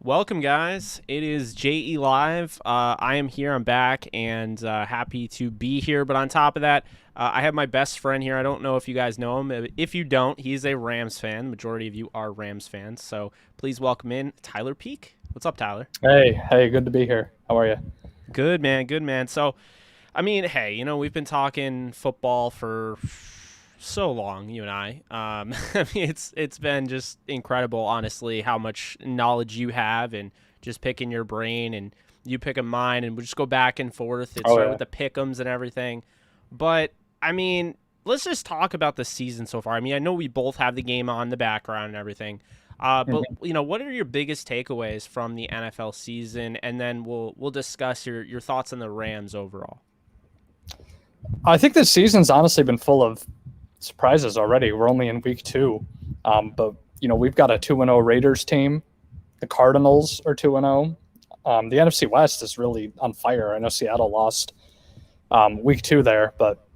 Welcome, guys. It is JE Live. I am here. I'm back and happy to be here. But on top of that, I have my best friend here. I don't know if you guys know him. If you don't, he's a Rams fan. The majority of you are Rams fans. So please welcome in Tyler Peak. What's up, Tyler? Hey, good to be here. How are you? Good, man. Good, man. So, I mean, hey, we've been talking football for so long, you and I. I mean, it's been just incredible, honestly, how much knowledge you have, and just picking your brain, and you picking mine, and we just go back and forth. It started with the pick'ems and everything. But I mean, let's just talk about the season so far. I mean, I know we both have the game on the background and everything. But what are your biggest takeaways from the NFL season, and then we'll discuss your thoughts on the Rams overall. I think this season's honestly been full of surprises already. We're only in week 2, but we've got a 2-0 Raiders team. The Cardinals are 2-0. The NFC West is really on fire. I know Seattle lost week 2 there, but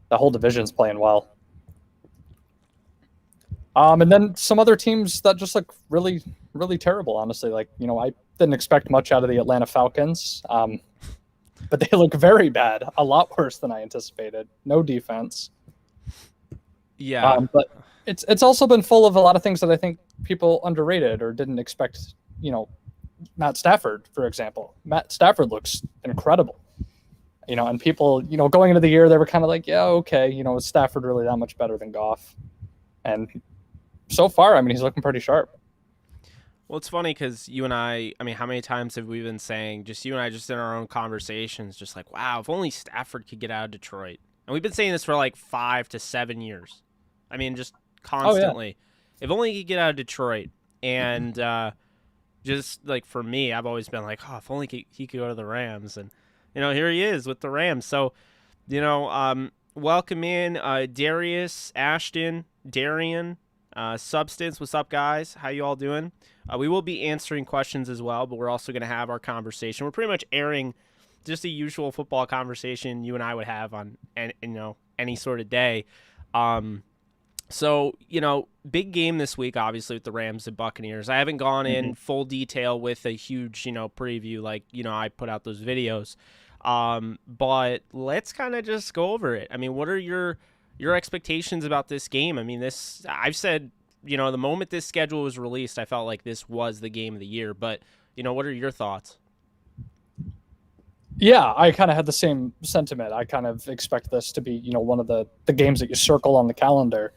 the whole division's playing well. And then some other teams that just look really, really terrible, honestly. I didn't expect much out of the Atlanta Falcons, but they look very bad, a lot worse than I anticipated. No defense. Yeah. But it's also been full of a lot of things that I think people underrated or didn't expect. Matt Stafford, for example. Matt Stafford looks incredible. And people, going into the year, they were kind of like, yeah, okay, is Stafford really that much better than Goff? And so far, I mean, he's looking pretty sharp. Well, it's funny because you and I mean, how many times have we been saying, just you and I, just in our own conversations, just like, wow, if only Stafford could get out of Detroit. And we've been saying this for like 5 to 7 years. I mean, just constantly. Oh, yeah. If only he could get out of Detroit. And just like for me, I've always been like, oh, if only he could go to the Rams. And, here he is with the Rams. So, welcome in Darius, Ashton, Darian, Substance. What's up, guys? How you all doing? We will be answering questions as well, but we're also going to have our conversation. We're pretty much airing just the usual football conversation you and I would have on any sort of day. So, big game this week, obviously, with the Rams and Buccaneers. I haven't gone in full detail with a huge, preview like, I put out those videos. But let's kind of just go over it. I mean, what are your expectations about this game? I mean, I've said, the moment this schedule was released, I felt like this was the game of the year. But, what are your thoughts? Yeah, I kind of had the same sentiment. I kind of expect this to be, one of the games that you circle on the calendar.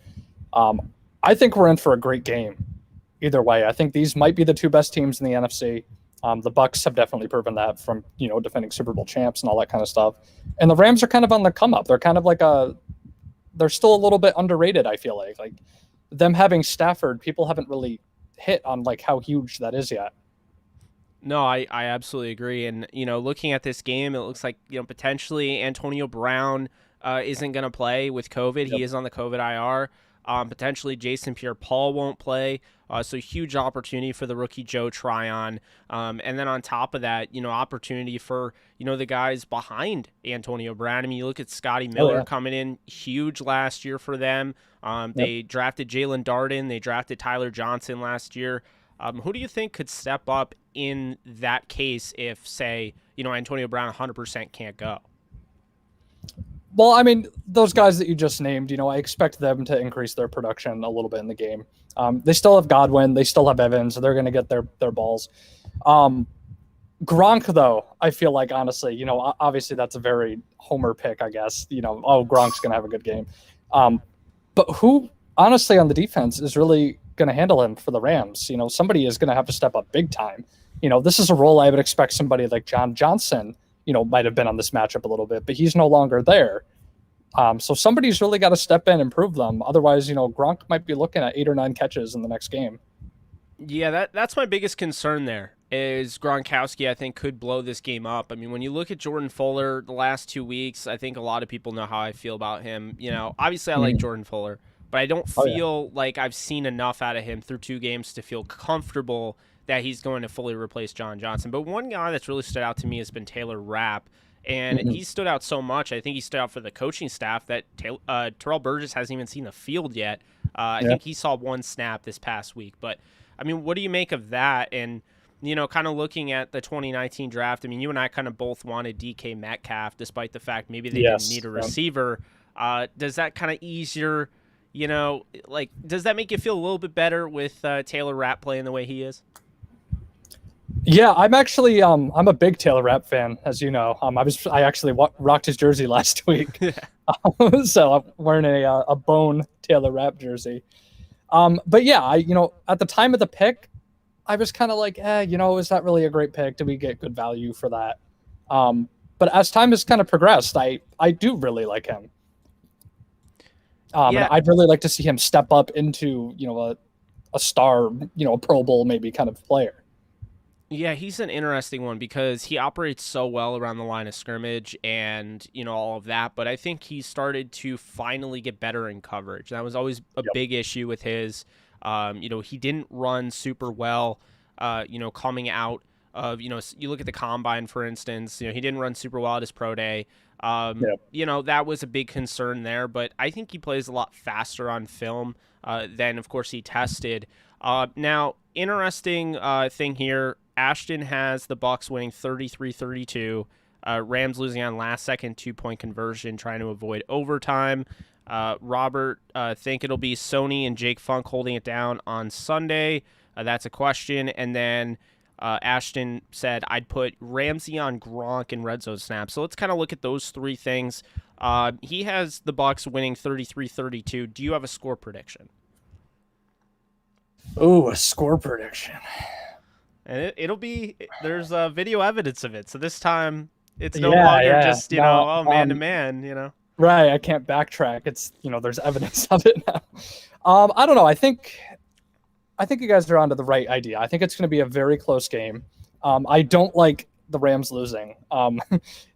I think we're in for a great game either way. I think these might be the 2 best teams in the NFC. The Bucs have definitely proven that from, defending Super Bowl champs and all that kind of stuff. And the Rams are kind of on the come up. They're kind of like they're still a little bit underrated, I feel like. Like them having Stafford, people haven't really hit on like how huge that is yet. No, I absolutely agree. And, looking at this game, it looks like, potentially Antonio Brown isn't going to play with COVID. Yep. He is on the COVID IR. Potentially Jason Pierre-Paul won't play. So huge opportunity for the rookie Joe Tryon. And then on top of that, opportunity for, the guys behind Antonio Brown. I mean, you look at Scotty Miller coming in huge last year for them. They drafted Jalen Darden. They drafted Tyler Johnson last year. Who do you think could step up in that case if, say, Antonio Brown 100% can't go? Well, I mean, those guys that you just named, I expect them to increase their production a little bit in the game. They still have Godwin. They still have Evans. So they're going to get their balls. Gronk, though, I feel like, honestly, obviously that's a very homer pick, I guess. Gronk's going to have a good game. But who, honestly, on the defense is really going to handle him for the Rams? Somebody is going to have to step up big time. This is a role I would expect somebody like John Johnson, might have been on this matchup a little bit, but he's no longer there. So somebody's really got to step in and prove them. Otherwise, Gronk might be looking at 8 or 9 catches in the next game. Yeah, that's my biggest concern there is Gronkowski, I think, could blow this game up. I mean, when you look at Jordan Fuller the last 2 weeks, I think a lot of people know how I feel about him. Obviously I like Jordan Fuller, but I don't feel like I've seen enough out of him through 2 games to feel comfortable that he's going to fully replace John Johnson. But one guy that's really stood out to me has been Taylor Rapp. And he stood out so much. I think he stood out for the coaching staff that Terrell Burgess hasn't even seen the field yet. I think he saw 1 snap this past week. But, I mean, what do you make of that? And, kind of looking at the 2019 draft, I mean, you and I kind of both wanted DK Metcalf, despite the fact maybe they didn't need a receiver. Does that kind of ease your, does that make you feel a little bit better with Taylor Rapp playing the way he is? Yeah, I'm actually I'm a big Taylor Rapp fan, as you know. I actually rocked his jersey last week, so I'm wearing a bone Taylor Rapp jersey. But yeah, at the time of the pick, I was kind of like, is that really a great pick? Did we get good value for that? But as time has kind of progressed, I do really like him. And I'd really like to see him step up into, a star, a Pro Bowl maybe kind of player. Yeah, he's an interesting one because he operates so well around the line of scrimmage and, all of that. But I think he started to finally get better in coverage. That was always a big issue with his. He didn't run super well, coming out of, you look at the combine, for instance, he didn't run super well at his pro day. That was a big concern there, but I think he plays a lot faster on film than, of course, he tested. Now, interesting thing here, Ashton has the Bucs winning 33-32. Rams losing on last-second 2-point conversion, trying to avoid overtime. Robert think it'll be Sony and Jake Funk holding it down on Sunday. That's a question. And then Ashton said, I'd put Ramsey on Gronk in red zone snaps. So let's kind of look at those three things. He has the Bucs winning 33-32. Do you have a score prediction? Oh, a score prediction. And it'll be, there's video evidence of it. So this time it's no longer just, man to man, Right. I can't backtrack. It's, there's evidence of it now. I don't know. I think you guys are onto the right idea. I think it's going to be a very close game. I don't like the Rams losing.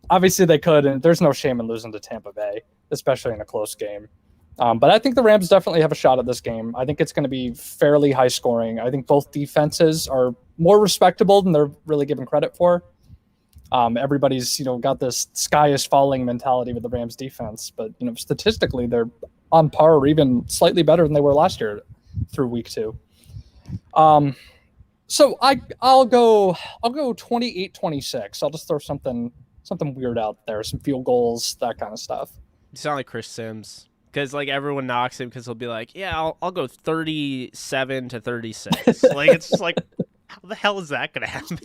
Obviously they could, and there's no shame in losing to Tampa Bay, especially in a close game. But I think the Rams definitely have a shot at this game. I think it's going to be fairly high scoring. I think both defenses are more respectable than they're really given credit for. Everybody's, got this sky is falling mentality with the Rams defense, but, statistically they're on par or even slightly better than they were last year through week 2. So I'll go 28-26. I'll just throw something weird out there, some field goals, that kind of stuff. You sound like Chris Sims. Because everyone knocks him because he'll be like, yeah, I'll go 37-36. It's just like, how the hell is that going to happen?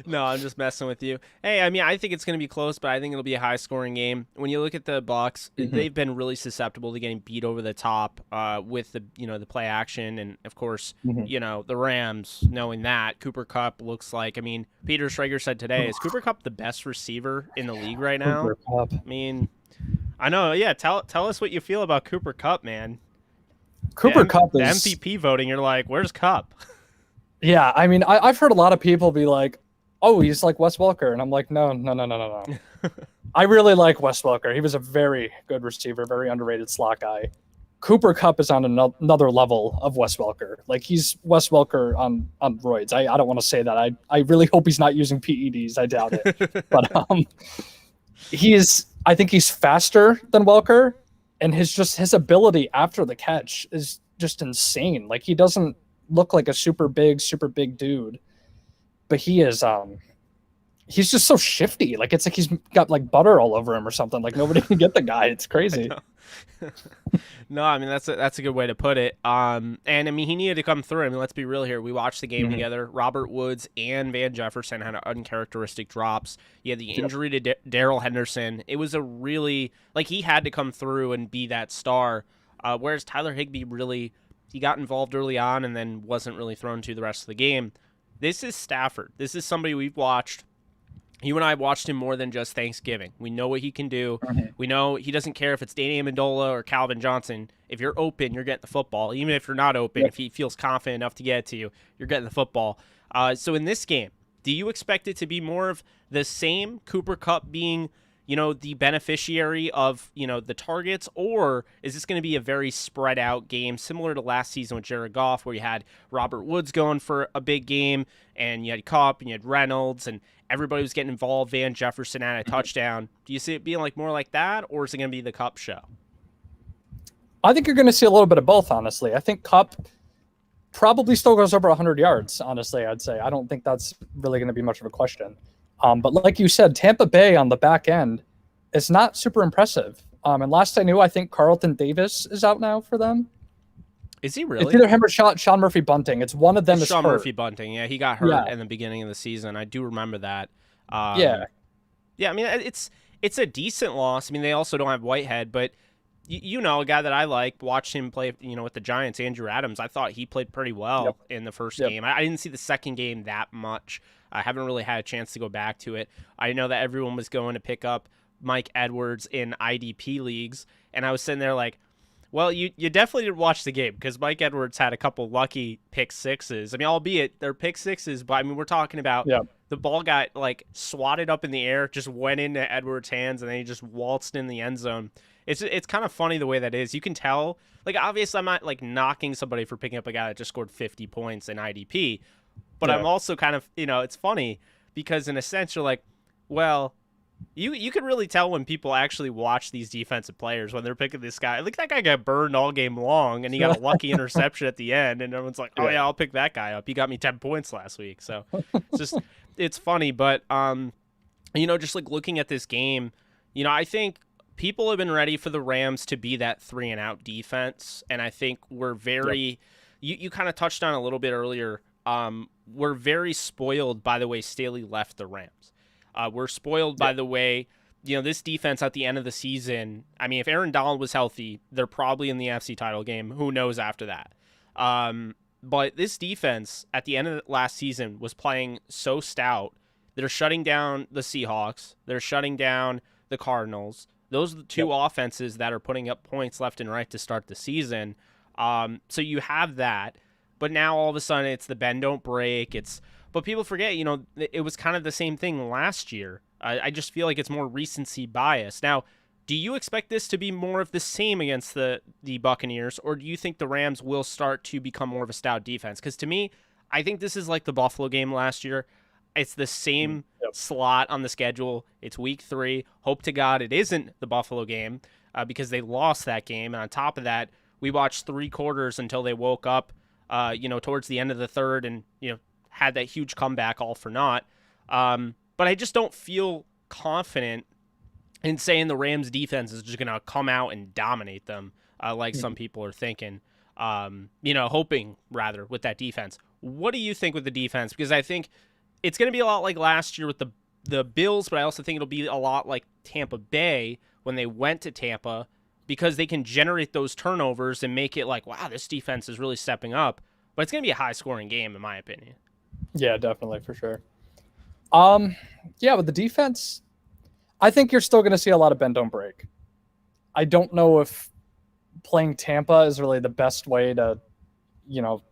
No, I'm just messing with you. Hey, I mean, I think it's going to be close, but I think it'll be a high-scoring game. When you look at the Bucs, they've been really susceptible to getting beat over the top with the the play action, and of course, the Rams. Knowing that, Cooper Kupp looks like. I mean, Peter Schrager said today, is Cooper Kupp the best receiver in the league right now? I mean, I know. Yeah, tell us what you feel about Cooper Kupp, man. Cooper Kupp the is MVP voting. You're like, where's Kupp? Yeah, I mean, I've heard a lot of people be like, "Oh, he's like Wes Welker," and I'm like, no. I really like Wes Welker. He was a very good receiver, very underrated slot guy. Cooper Kupp is on another level of Wes Welker. Like, he's Wes Welker on roids. I don't want to say that. I really hope he's not using PEDs. I doubt it. But I think he's faster than Welker, and his ability after the catch is just insane. Like, he doesn't look like a super big dude, but he is he's just so shifty. Like, it's like he's got like butter all over him or something. Like, nobody can get the guy. It's crazy. No, I mean, that's a good way to put it. And I mean, he needed to come through. I mean, let's be real here. We watched the game together. Robert Woods and Van Jefferson had uncharacteristic drops. He had the injury to Darrell Henderson. It was a really, like, he had to come through and be that star. Whereas Tyler Higbee really, he got involved early on and then wasn't really thrown to the rest of the game. This is Stafford. This is somebody we've watched. You and I watched him more than just Thanksgiving. We know what he can do. We know he doesn't care if it's Danny Amendola or Calvin Johnson. If you're open, you're getting the football. Even if you're not open, if he feels confident enough to get it to you, you're getting the football. So in this game, do you expect it to be more of the same, Cooper Kupp being, the beneficiary of, the targets, or is this going to be a very spread out game similar to last season with Jared Goff, where you had Robert Woods going for a big game and you had Kupp and you had Reynolds and everybody was getting involved, Van Jefferson had a touchdown. Do you see it being like more like that, or is it going to be the Kupp show? I think you're going to see a little bit of both, honestly. I think Kupp, probably still goes over 100 yards, honestly, I'd say. I don't think that's really going to be much of a question. But like you said, Tampa Bay on the back end is not super impressive. And last I knew, I think Carlton Davis is out now for them. Is he really? It's either him or Sean Murphy Bunting. It's one of them. Sean hurt. Murphy Bunting. Yeah, he got hurt in the beginning of the season. I do remember that. Yeah. I mean, it's a decent loss. I mean, they also don't have Whitehead, but you know, a guy that I like, watched him play, you know, with the Giants, Andrew Adams. I thought he played pretty well in the first game. I didn't see the second game that much. I haven't really had a chance to go back to it. I know that everyone was going to pick up Mike Edwards in IDP leagues, and I was sitting there like, well, you definitely didn't watch the game because Mike Edwards had a couple lucky pick sixes. I mean, albeit they're pick sixes, but I mean, we're talking about the ball got like swatted up in the air, just went into Edwards' hands, and then he just waltzed in the end zone. It's kind of funny the way that is. You can tell, like, obviously I'm not like knocking somebody for picking up a guy that just scored 50 points in IDP, but I'm also kind of, you know, it's funny because in a sense you're like, well, you can really tell when people actually watch these defensive players when they're picking this guy. Like, that guy got burned all game long, and he got a lucky interception at the end, and everyone's like, oh yeah, I'll pick that guy up. He got me 10 points last week. So it's just, it's funny. But, you know, just like looking at this game, you know, I think people have been ready for the Rams to be that 3-and-out defense, and I think we're very you kind of touched on a little bit earlier. We're very spoiled by the way Staley left the Rams. We're spoiled by the way, you know, this defense at the end of the season. I mean, if Aaron Donald was healthy, they're probably in the NFC title game. Who knows after that? But this defense at the end of last season was playing so stout. They're shutting down the Seahawks. They're shutting down the Cardinals. Those are the two offenses that are putting up points left and right to start the season. So you have that, but now all of a sudden it's the bend don't break. But people forget, you know, it was kind of the same thing last year. I just feel like it's more recency bias. Now, do you expect this to be more of the same against the Buccaneers, or do you think the Rams will start to become more of a stout defense? Because to me, I think this is like the Buffalo game last year. It's the same slot on the schedule. It's week 3. Hope to God it isn't the Buffalo game because they lost that game. And on top of that, we watched 3 quarters until they woke up, you know, towards the end of the third and, you know, had that huge comeback all for naught. But I just don't feel confident in saying the Rams defense is just going to come out and dominate them like some people are thinking, you know, hoping rather with that defense. What do you think with the defense? Because I think it's going to be a lot like last year with the Bills, but I also think it'll be a lot like Tampa Bay when they went to Tampa because they can generate those turnovers and make it like, wow, this defense is really stepping up. But it's going to be a high-scoring game, in my opinion. Yeah, definitely, for sure. Yeah, with the defense, I think you're still going to see a lot of bend don't break. I don't know if playing Tampa is really the best way to, you know,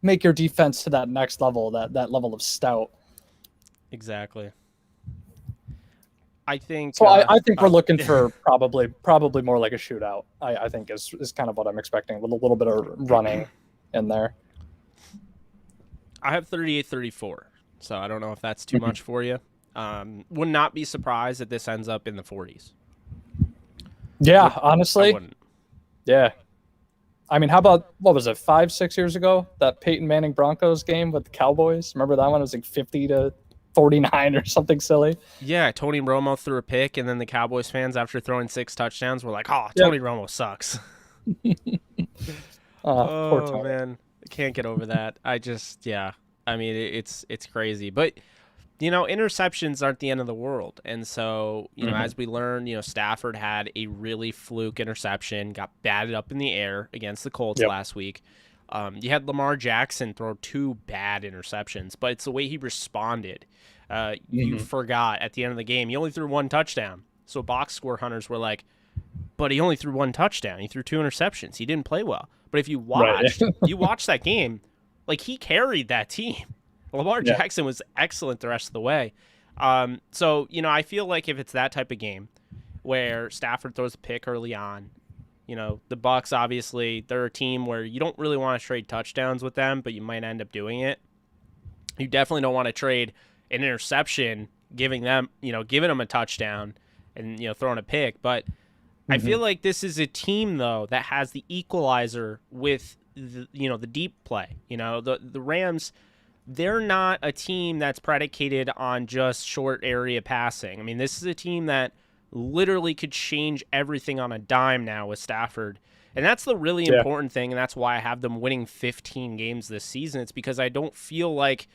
make your defense to that next level, that level of stout. Exactly. I think. So I think we're looking for probably more like a shootout. I think is kind of what I'm expecting with a little bit of running in there. I have 38-34, so I don't know if that's too much for you. Would not be surprised if this ends up in the 40s. Yeah, honestly. Yeah. I mean, how about, what was it, 5-6 years ago? That Peyton Manning Broncos game with the Cowboys? Remember that one? It was like 50-49 or something silly. Yeah, Tony Romo threw a pick, and then the Cowboys fans, after throwing 6 touchdowns, were like, oh, Tony Romo sucks. Poor Tony. Man. I can't get over that. I mean, it's crazy. But, you know, interceptions aren't the end of the world. And so, you know, as we learned, you know, Stafford had a really fluke interception, got batted up in the air against the Colts last week. You had Lamar Jackson throw 2 bad interceptions, but it's the way he responded. You forgot at the end of the game, he only threw 1 touchdown. So box score hunters were like, but he only threw 1 touchdown. He threw 2 interceptions. He didn't play well. But if you watched, you watched that game, like, he carried that team. Lamar Jackson was excellent the rest of the way. So, you know, I feel like if it's that type of game where Stafford throws a pick early on, you know, the Bucs, obviously, they're a team where you don't really want to trade touchdowns with them, but you might end up doing it. You definitely don't want to trade an interception, giving them a touchdown and, you know, throwing a pick. But I feel like this is a team, though, that has the equalizer with the deep play. The Rams, they're not a team that's predicated on just short area passing. I mean, this is a team that literally could change everything on a dime now with Stafford. And that's the really important thing, and that's why I have them winning 15 games this season. It's because I don't feel like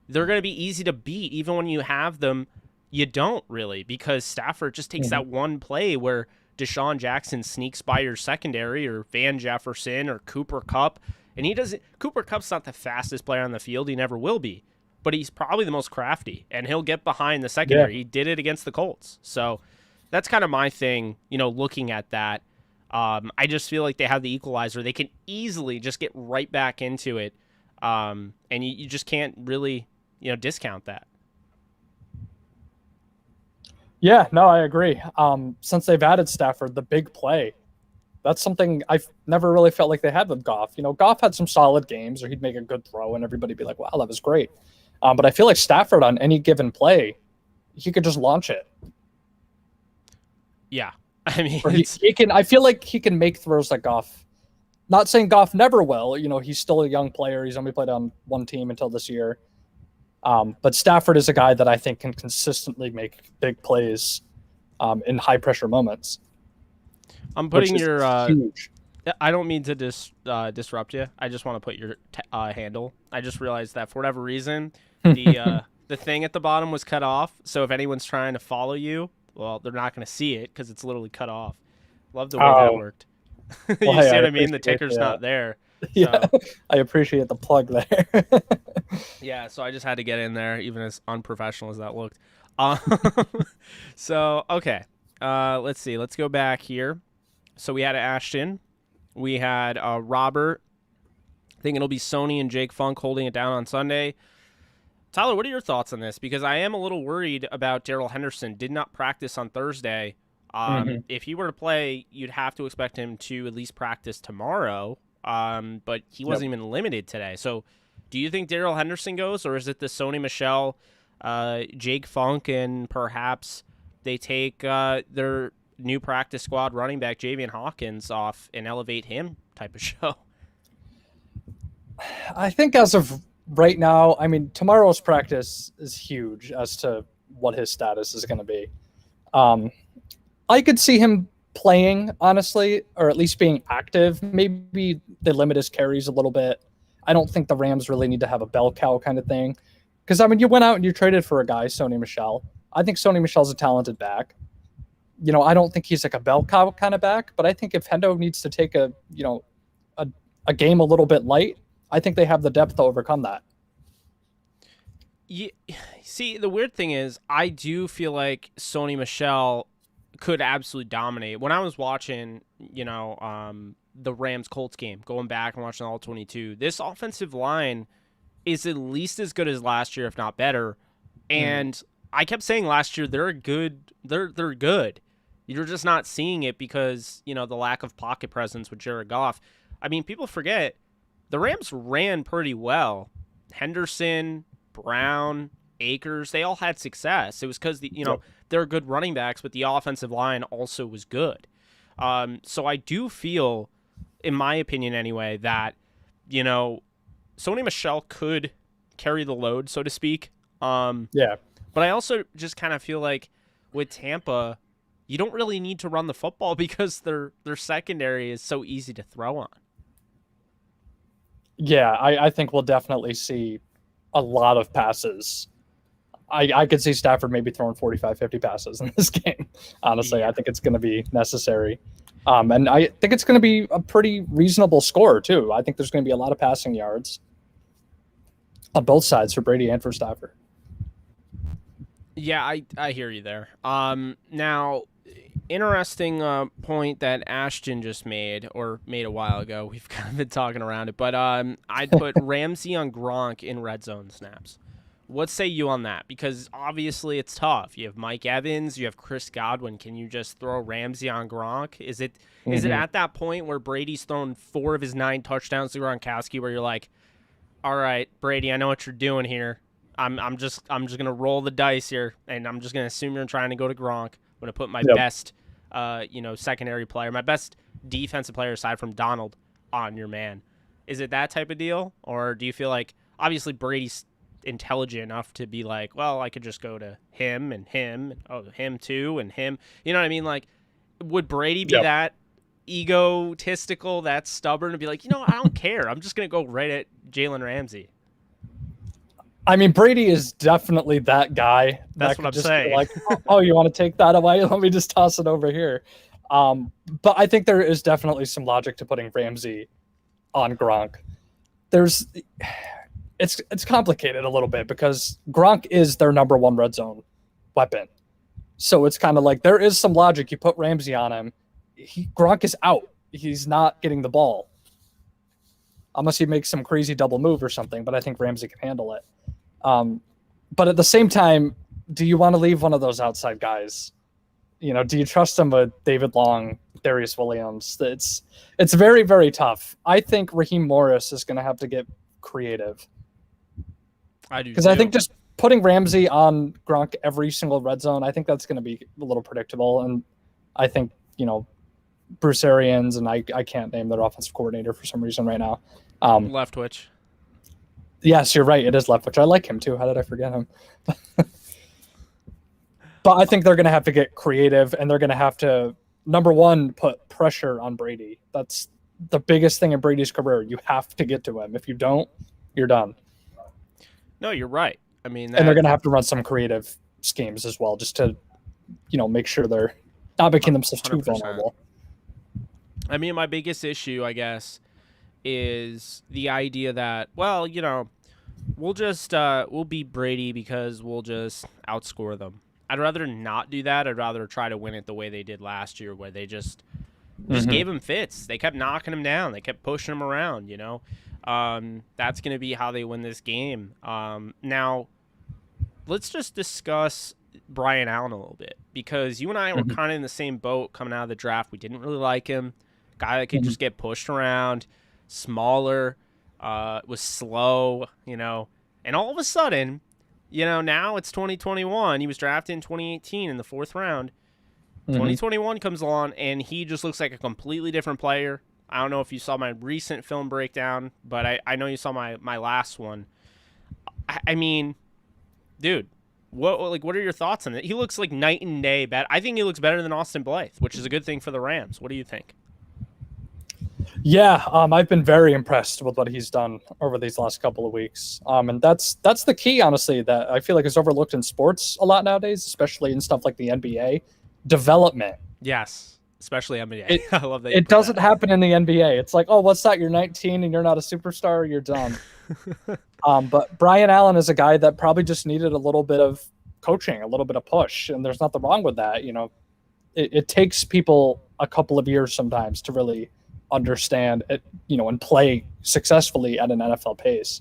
they're going to be easy to beat. Even when you have them, you don't really, because Stafford just takes that one play where Deshaun Jackson sneaks by your secondary, or Van Jefferson, or Cooper Kupp. And he doesn't. Cooper Kupp's not the fastest player on the field. He never will be. But he's probably the most crafty, and he'll get behind the secondary. Yeah. He did it against the Colts. So that's kind of my thing, looking at that. I just feel like they have the equalizer. They can easily just get right back into it. And you just can't really, discount that. Yeah, no, I agree. Since they've added Stafford, the big play, that's something I've never really felt like they had with Goff. Goff had some solid games, or he'd make a good throw and everybody would be like, wow, that was great. But I feel like Stafford on any given play, he could just launch it. Yeah. I mean, he can. I feel like he can make throws like Goff. Not saying Goff never will. He's still a young player. He's only played on one team until this year. But Stafford is a guy that I think can consistently make big plays in high-pressure moments. I'm putting your huge. I don't mean to disrupt you. I just want to put your handle. I just realized that for whatever reason, the thing at the bottom was cut off. So if anyone's trying to follow you, well, they're not going to see it because it's literally cut off. Love the way that worked. You see what I mean? The ticker's not there. So. Yeah, I appreciate the plug there. Yeah, so I just had to get in there, even as unprofessional as that looked. So, okay. Let's see. Let's go back here. So we had Ashton. We had Robert. I think it'll be Sony and Jake Funk holding it down on Sunday. Tyler, what are your thoughts on this? Because I am a little worried about Darrell Henderson. Did not practice on Thursday. If he were to play, you'd have to expect him to at least practice tomorrow. But he wasn't even limited today. So do you think Darrell Henderson goes, or is it the Sony Michel, Jake Funk, and perhaps they take their new practice squad running back Javian Hawkins off and elevate him type of show? I think as of right now, I mean, tomorrow's practice is huge as to what his status is going to be. I could see him playing, honestly, or at least being active. Maybe they limit his carries a little bit. I don't think the Rams really need to have a bell cow kind of thing. Because, I mean, you went out and you traded for a guy, Sony Michel. I think Sony Michel's a talented back. I don't think he's like a bell cow kind of back, but I think if Hendo needs to take a game a little bit light, I think they have the depth to overcome that. Yeah, see, the weird thing is, I do feel like Sony Michel could absolutely dominate. When I was watching, the Rams-Colts game, going back and watching all 22, this offensive line is at least as good as last year, if not better. And I kept saying last year they're good. They're good. You're just not seeing it because, the lack of pocket presence with Jared Goff. I mean, people forget the Rams ran pretty well. Henderson, Brown, Akers, they all had success. It was because they're good running backs, but the offensive line also was good. So I do feel, in my opinion anyway, that Sony Michel could carry the load, so to speak. Yeah. But I also just kind of feel like with Tampa, you don't really need to run the football because their secondary is so easy to throw on. Yeah, I think we'll definitely see a lot of passes. I could see Stafford maybe throwing 45, 50 passes in this game. Honestly, yeah. I think it's going to be necessary. And I think it's going to be a pretty reasonable score, too. I think there's going to be a lot of passing yards on both sides for Brady and for Stafford. Yeah, I hear you there. Now, interesting point that Ashton just made, or made a while ago. We've kind of been talking around it. But I'd put Ramsey on Gronk in red zone snaps. What say you on that? Because obviously it's tough. You have Mike Evans, you have Chris Godwin. Can you just throw Ramsey on Gronk? Is it at that point where Brady's thrown 4 of his 9 touchdowns to Gronkowski, where you're like, all right, Brady, I know what you're doing here. I'm just gonna roll the dice here, and I'm just gonna assume you're trying to go to Gronk. I'm gonna put my best, secondary player, my best defensive player aside from Donald, on your man. Is it that type of deal, or do you feel like obviously Brady's intelligent enough to be like, well, I could just go to him and him, and, oh, him too, and him. You know what I mean? Like, would Brady be that egotistical, that stubborn, to be like, I don't care. I'm just gonna go right at Jalen Ramsey. I mean, Brady is definitely that guy. That's what I'm saying. Like, oh, you want to take that away? Let me just toss it over here. But I think there is definitely some logic to putting Ramsey on Gronk. It's complicated a little bit because Gronk is their number one red zone weapon. So it's kind of like there is some logic. You put Ramsey on him, Gronk is out. He's not getting the ball. Unless he makes some crazy double move or something, but I think Ramsey can handle it. But at the same time, do you want to leave one of those outside guys? Do you trust him with David Long, Darius Williams? It's very, very tough. I think Raheem Morris is going to have to get creative. I do, because I think just putting Ramsey on Gronk every single red zone, I think that's going to be a little predictable. And I think Bruce Arians, and I can't name their offensive coordinator for some reason right now. Leftwich. Yes, you're right. It is Leftwich. I like him too. How did I forget him? But I think they're going to have to get creative, and they're going to have to, number one, put pressure on Brady. That's the biggest thing in Brady's career. You have to get to him. If you don't, you're done. No, you're right. I mean, and they're going to have to run some creative schemes as well, just to, make sure they're not making themselves 100%. Too vulnerable. I mean, my biggest issue, I guess, is the idea that, well, we'll beat Brady because we'll just outscore them. I'd rather not do that. I'd rather try to win it the way they did last year, where they just gave him fits. They kept knocking him down. They kept pushing him around, That's going to be how they win this game. Now, let's just discuss Brian Allen a little bit, because you and I were kind of in the same boat coming out of the draft. We didn't really like him. Guy that could just get pushed around, smaller, was slow, and all of a sudden, now it's 2021. He was drafted in 2018 in the 4th round. 2021 comes along, and he just looks like a completely different player. I don't know if you saw my recent film breakdown, but I know you saw my last one. I mean, dude, what are your thoughts on it? He looks like night and day. I think he looks better than Austin Blythe, which is a good thing for the Rams. What do you think? Yeah, I've been very impressed with what he's done over these last couple of weeks. And that's the key, honestly, that I feel like is overlooked in sports a lot nowadays, especially in stuff like the NBA. Development. Yes, especially NBA. I love that. It doesn't happen in the NBA. It's like, oh, what's that? You're 19 and you're not a superstar. You're done. But Brian Allen is a guy that probably just needed a little bit of coaching, a little bit of push, and there's nothing wrong with that. It takes people a couple of years sometimes to really understand it, and play successfully at an NFL pace.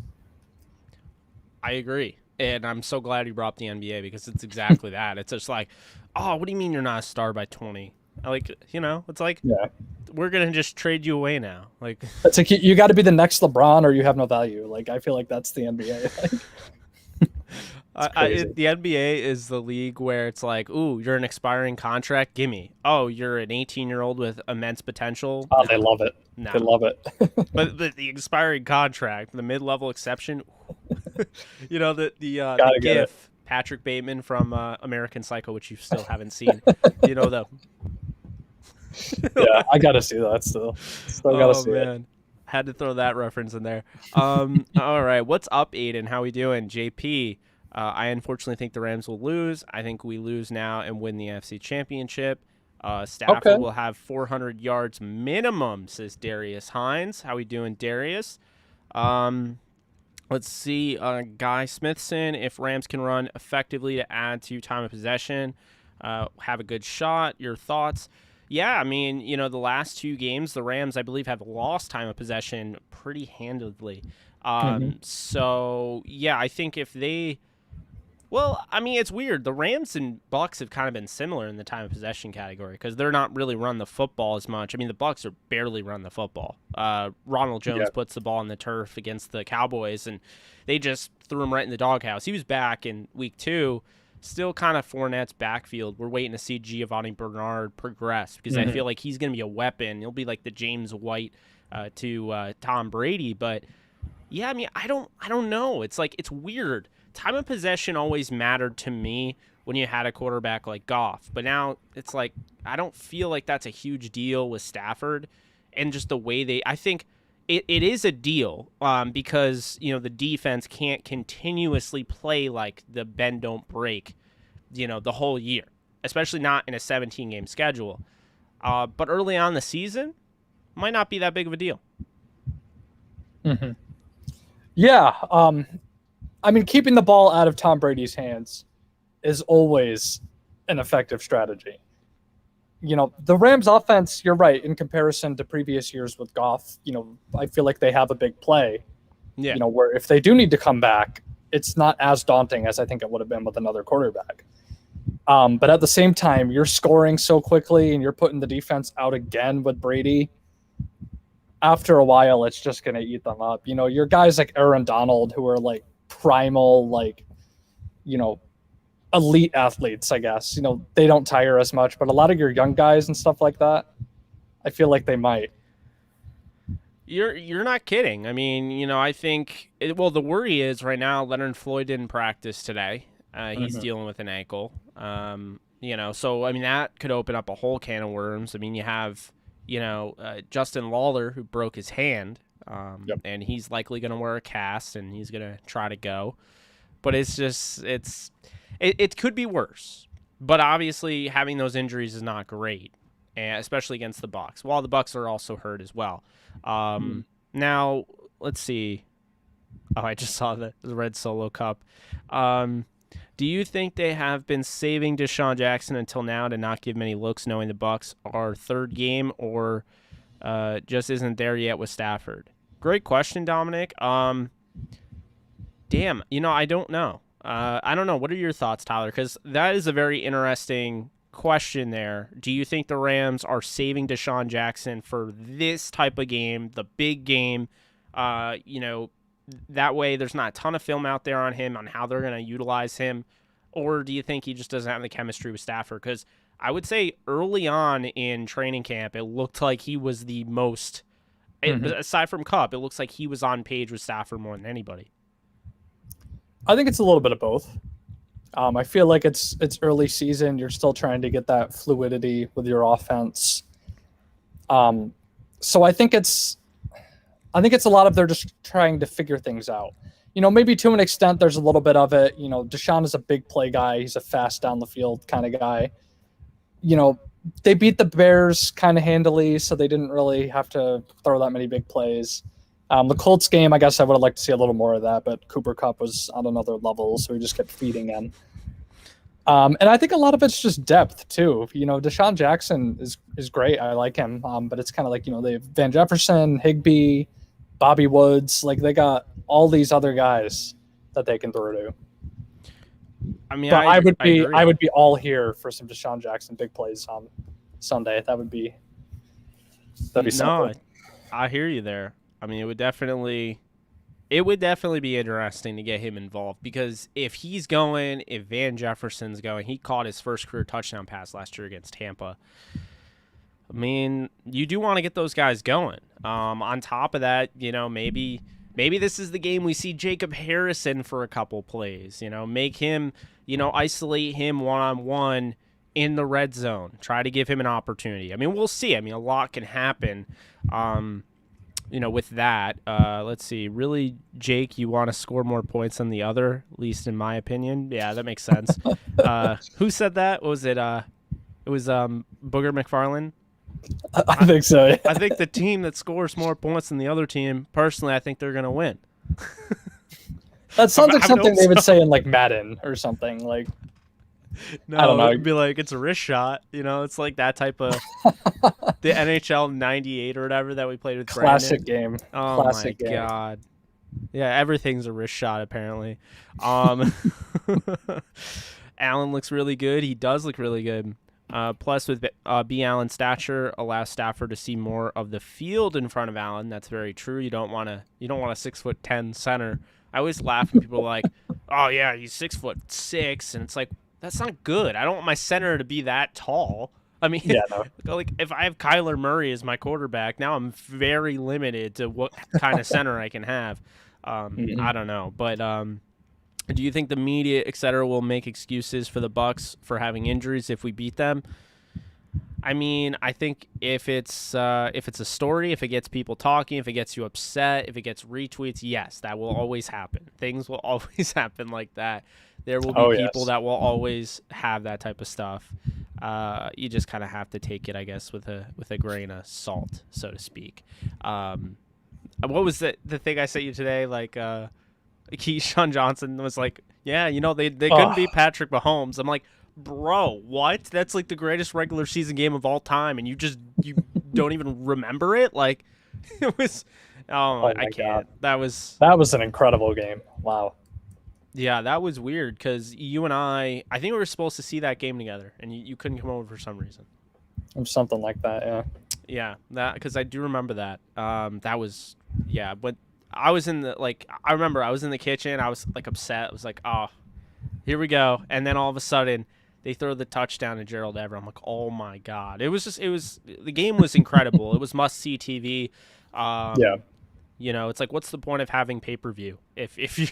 I agree. And I'm so glad you brought up the NBA, because it's exactly that. It's just like, oh, what do you mean you're not a star by 20? Like, it's like, we're going to just trade you away now. Like, it's like you got to be the next LeBron or you have no value. Like, I feel like that's the NBA. The NBA is the league where it's like, ooh, you're an expiring contract. Gimme. Oh, you're an 18-year-old with immense potential. Oh, they love it. No. They love it. But the expiring contract, the mid-level exception, the GIF, Patrick Bateman from American Psycho, which you still haven't seen. Yeah, I got to see that still. Still got to see it. Had to throw that reference in there. All right, what's up, Aiden? How we doing? JP. I unfortunately think the Rams will lose. I think we lose now and win the NFC Championship. Stafford will have 400 yards minimum, says Darius Hines. How we doing, Darius? Let's see. Guy Smithson, if Rams can run effectively to add to time of possession, have a good shot. Your thoughts? Yeah, I mean, the last 2 games, the Rams, I believe, have lost time of possession pretty handedly. So, yeah, I think if they... Well, I mean, it's weird. The Rams and Bucs have kind of been similar in the time of possession category, because they're not really run the football as much. I mean, the Bucs are barely run the football. Ronald Jones puts the ball on the turf against the Cowboys, and they just threw him right in the doghouse. He was back in week 2, still kind of Fournette's backfield. We're waiting to see Giovanni Bernard progress, because I feel like he's going to be a weapon. He'll be like the James White to Tom Brady. But yeah, I mean, I don't know. It's like, it's weird. Time of possession always mattered to me when you had a quarterback like Goff, but now it's like, I don't feel like that's a huge deal with Stafford, and just the way I think it is a deal, because, the defense can't continuously play like the bend don't break, the whole year, especially not in a 17-game schedule. But early on in the season, might not be that big of a deal. Mm-hmm. Yeah. I mean, keeping the ball out of Tom Brady's hands is always an effective strategy. The Rams offense, you're right, in comparison to previous years with Goff, I feel like they have a big play. Yeah. Where if they do need to come back, it's not as daunting as I think it would have been with another quarterback. But at the same time, you're scoring so quickly and you're putting the defense out again with Brady. After a while, it's just going to eat them up. Your guys like Aaron Donald, who are like primal, like, elite athletes, I guess. They don't tire as much, but a lot of your young guys and stuff like that, I feel like they might. You're not kidding. I mean, I think the worry is right now Leonard Floyd didn't practice today. He's dealing with an ankle. So I mean, that could open up a whole can of worms. I mean, you have Justin Lawler, who broke his hand, and he's likely going to wear a cast, and he's going to try to go. But it's just it could be worse. But obviously, having those injuries is not great, and especially against the Bucs. While the Bucs are also hurt as well. Now let's see. Oh, I just saw the Red Solo Cup. Do you think they have been saving Deshaun Jackson until now to not give many looks, knowing the Bucs are third game, or just isn't there yet with Stafford? Great question, Dominic. Damn, I don't know. I don't know. What are your thoughts, Tyler? Because that is a very interesting question there. Do you think the Rams are saving Deshaun Jackson for this type of game, the big game? That way there's not a ton of film out there on him, on how they're going to utilize him. Or do you think he just doesn't have the chemistry with Stafford? Because I would say early on in training camp, it looked like he was the most, aside from Kupp, it looks like he was on page with Stafford more than anybody. I think it's a little bit of both. I feel like it's early season. You're still trying to get that fluidity with your offense. So I think it's a lot of they're just trying to figure things out. Maybe to an extent, there's a little bit of it. Deshaun is a big play guy. He's a fast down the field kind of guy. They beat the Bears kind of handily, so they didn't really have to throw that many big plays. The Colts game, I guess I would have liked to see a little more of that, but Cooper Kupp was on another level, so he just kept feeding in. And I think a lot of it's just depth too. Deshaun Jackson is great. I like him, but it's kind of like they have Van Jefferson, Higbee, Bobby Woods. Like they got all these other guys that they can throw to. I mean, but I would be all here for some Deshaun Jackson big plays on Sunday. That'd be something. No, I hear you there. I mean, it would definitely be interesting to get him involved, because if he's going, if Van Jefferson's going, he caught his first career touchdown pass last year against Tampa. I mean, you do want to get those guys going. On top of that, maybe this is the game we see Jacob Harrison for a couple plays. Make him, isolate him one-on-one in the red zone. Try to give him an opportunity. I mean, we'll see. I mean, a lot can happen. With that, let's see. Really, Jake, you want to score more points than the other, at least in my opinion. Yeah, that makes sense. Who said that? What was it? It was Booger McFarlane. I think so. Yeah. I think the team that scores more points than the other team, personally, I think they're going to win. That sounds like something they would say in like Madden or something. Like, no, I don't know. It'd be like, it's a wrist shot. It's like that type of the NHL 98 or whatever that we played with classic Brandon. game. Oh Classic my game. God. Yeah, everything's a wrist shot apparently. Allen looks really good. He does look really good. Plus, with B. Allen's stature, allows Stafford to see more of the field in front of Allen. That's very true. You don't want a 6'10" center. I always laugh when people are like, "Oh yeah, he's 6'6," and it's like, that's not good. I don't want my center to be that tall. I mean, Yeah, no. like if I have Kyler Murray as my quarterback, now I'm very limited to what kind of center I can have. I don't know, but do you think the media, et cetera, will make excuses for the Bucks for having injuries if we beat them? I mean, I think if it's a story, if it gets people talking, if it gets you upset, if it gets retweets, yes, that will always happen. Things will always happen like that. There will be people that will always have that type of stuff. You just kind of have to take it, I guess, with a grain of salt, so to speak. What was the thing I sent you today? Like, Keyshawn Johnson was like, yeah, they couldn't beat Patrick Mahomes. I'm like, bro, what? That's like the greatest regular season game of all time, and you don't even remember it? Like, it was. Oh I can't. God. That was an incredible game. Wow. Yeah, that was weird because you and I think we were supposed to see that game together, and you couldn't come over for some reason. Something like that, yeah. Yeah, that because I do remember that. That was but I was in the I remember I was in the kitchen. I was like upset. I was like, oh, here we go, and then all of a sudden they throw the touchdown to Gerald Everett. I'm like, oh my god! The game was incredible. It was must see TV. Yeah. It's like, what's the point of having pay-per-view if you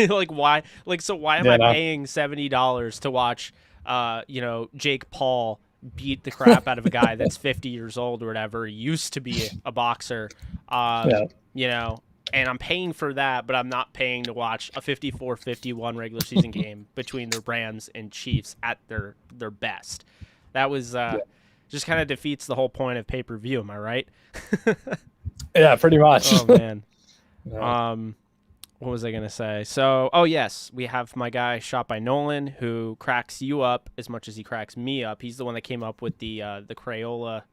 like why am I paying $70 to watch Jake Paul beat the crap out of a guy that's 50 years old or whatever, used to be a boxer, and I'm paying for that, but I'm not paying to watch a 54-51 regular season game between the Rams and Chiefs at their best. That was just kind of defeats the whole point of pay-per-view. Am I right? Yeah, pretty much. Oh man. Yeah. What was I gonna say? So, yes, we have my guy Shot by Nolan, who cracks you up as much as he cracks me up. He's the one that came up with the Crayola,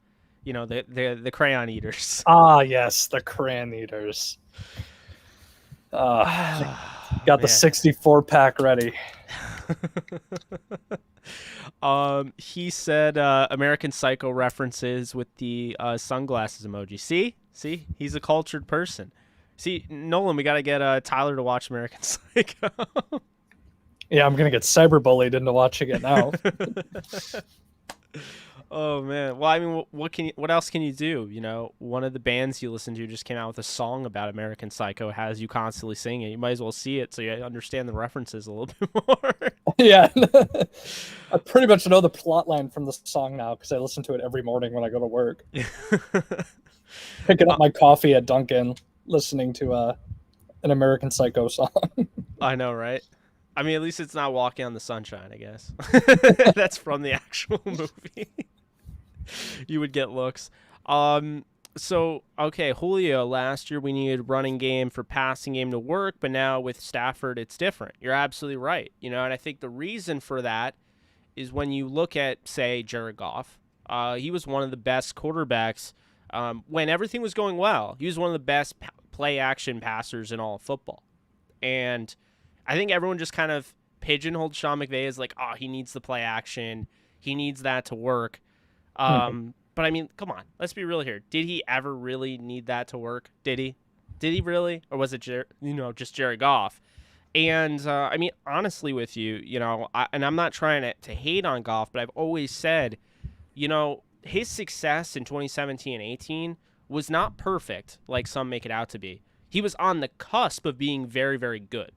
the crayon eaters. Ah, yes, the crayon eaters. Got the 64-pack ready. He said American Psycho references with the sunglasses emoji. See, he's a cultured person. See, Nolan, we got to get Tyler to watch American Psycho. Yeah, I'm gonna get cyberbullied into watching it now. Oh man. Well, I mean, what else can you do? One of the bands you listen to just came out with a song about American Psycho, has you constantly singing it. You might as well see it so you understand the references a little bit more. Yeah. I pretty much know the plot line from the song now because I listen to it every morning when I go to work. Picking up my coffee at Dunkin', listening to an American Psycho song. I know, right? I mean, at least it's not Walking on the Sunshine, I guess. That's from the actual movie. You would get looks. So, okay, Julio, last year we needed running game for passing game to work, but now with Stafford, it's different. You're absolutely right. And I think the reason for that is when you look at, say, Jared Goff, he was one of the best quarterbacks when everything was going well. He was one of the best play-action passers in all of football. And I think everyone just kind of pigeonholed Sean McVay as like, oh, he needs the play action. He needs that to work. But I mean, come on, let's be real here. Did he ever really need that to work? Did he? Did he really? Or was it, just Jared Goff? And I mean, honestly with you, and I'm not trying to hate on Goff, but I've always said, his success in 2017 and 18 was not perfect like some make it out to be. He was on the cusp of being very, very good.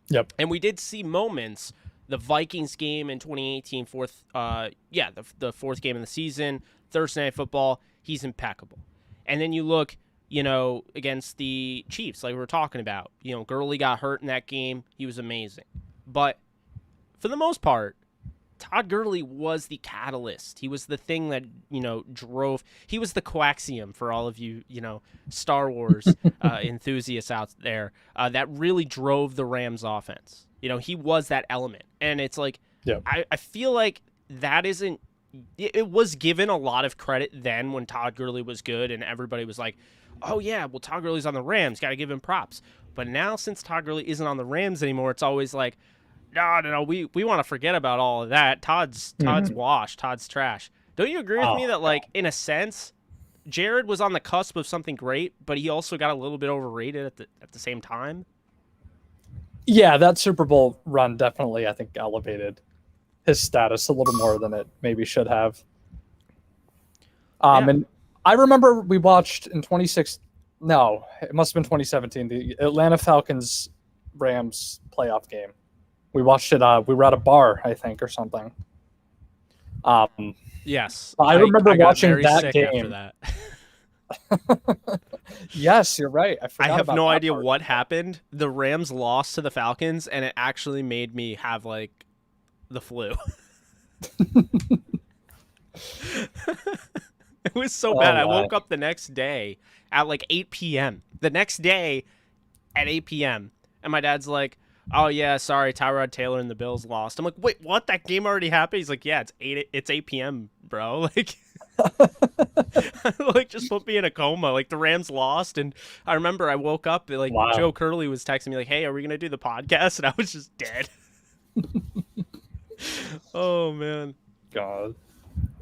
Yep. And we did see moments. The Vikings game in 2018, the fourth game of the season, Thursday Night Football, he's impeccable. And then you look, against the Chiefs, like we were talking about. Gurley got hurt in that game. He was amazing. But for the most part, Todd Gurley was the catalyst. He was the thing that, drove. He was the coaxium for all of you, Star Wars enthusiasts out there that really drove the Rams offense. He was that element. And it's like, yeah. I feel like that isn't, it was given a lot of credit then when Todd Gurley was good and everybody was like, oh yeah, well, Todd Gurley's on the Rams, got to give him props. But now since Todd Gurley isn't on the Rams anymore, it's always like, no, we want to forget about all of that. Todd's washed. Todd's trash. Don't you agree with me that, like, in a sense, Jared was on the cusp of something great, but he also got a little bit overrated at the same time? Yeah, that Super Bowl run definitely, I think, elevated his status a little more than it maybe should have. Yeah. And I remember we watched in 26. No, it must have been 2017. The Atlanta Falcons Rams playoff game. We watched it. We were at a bar, I think, or something. Yes. I remember got watching very that sick game. after that. Yes, you're right. I I forgot have about no that idea part. what happened. The Rams lost to the Falcons, and it actually made me have like the flu. It was so bad. I my. woke up the next day at like 8 p.m. The next day at 8 p.m. And my dad's like, "Oh yeah, sorry, Tyrod Taylor and the Bills lost." I'm like, "Wait, what? That game already happened?" He's like, "Yeah, it's 8 p.m., bro." Like, like just put me in a coma. Like the Rams lost, and I remember I woke up and, like Wow. Joe Curley was texting me like, "Hey, are we gonna do the podcast?" And I was just dead. Oh man. God.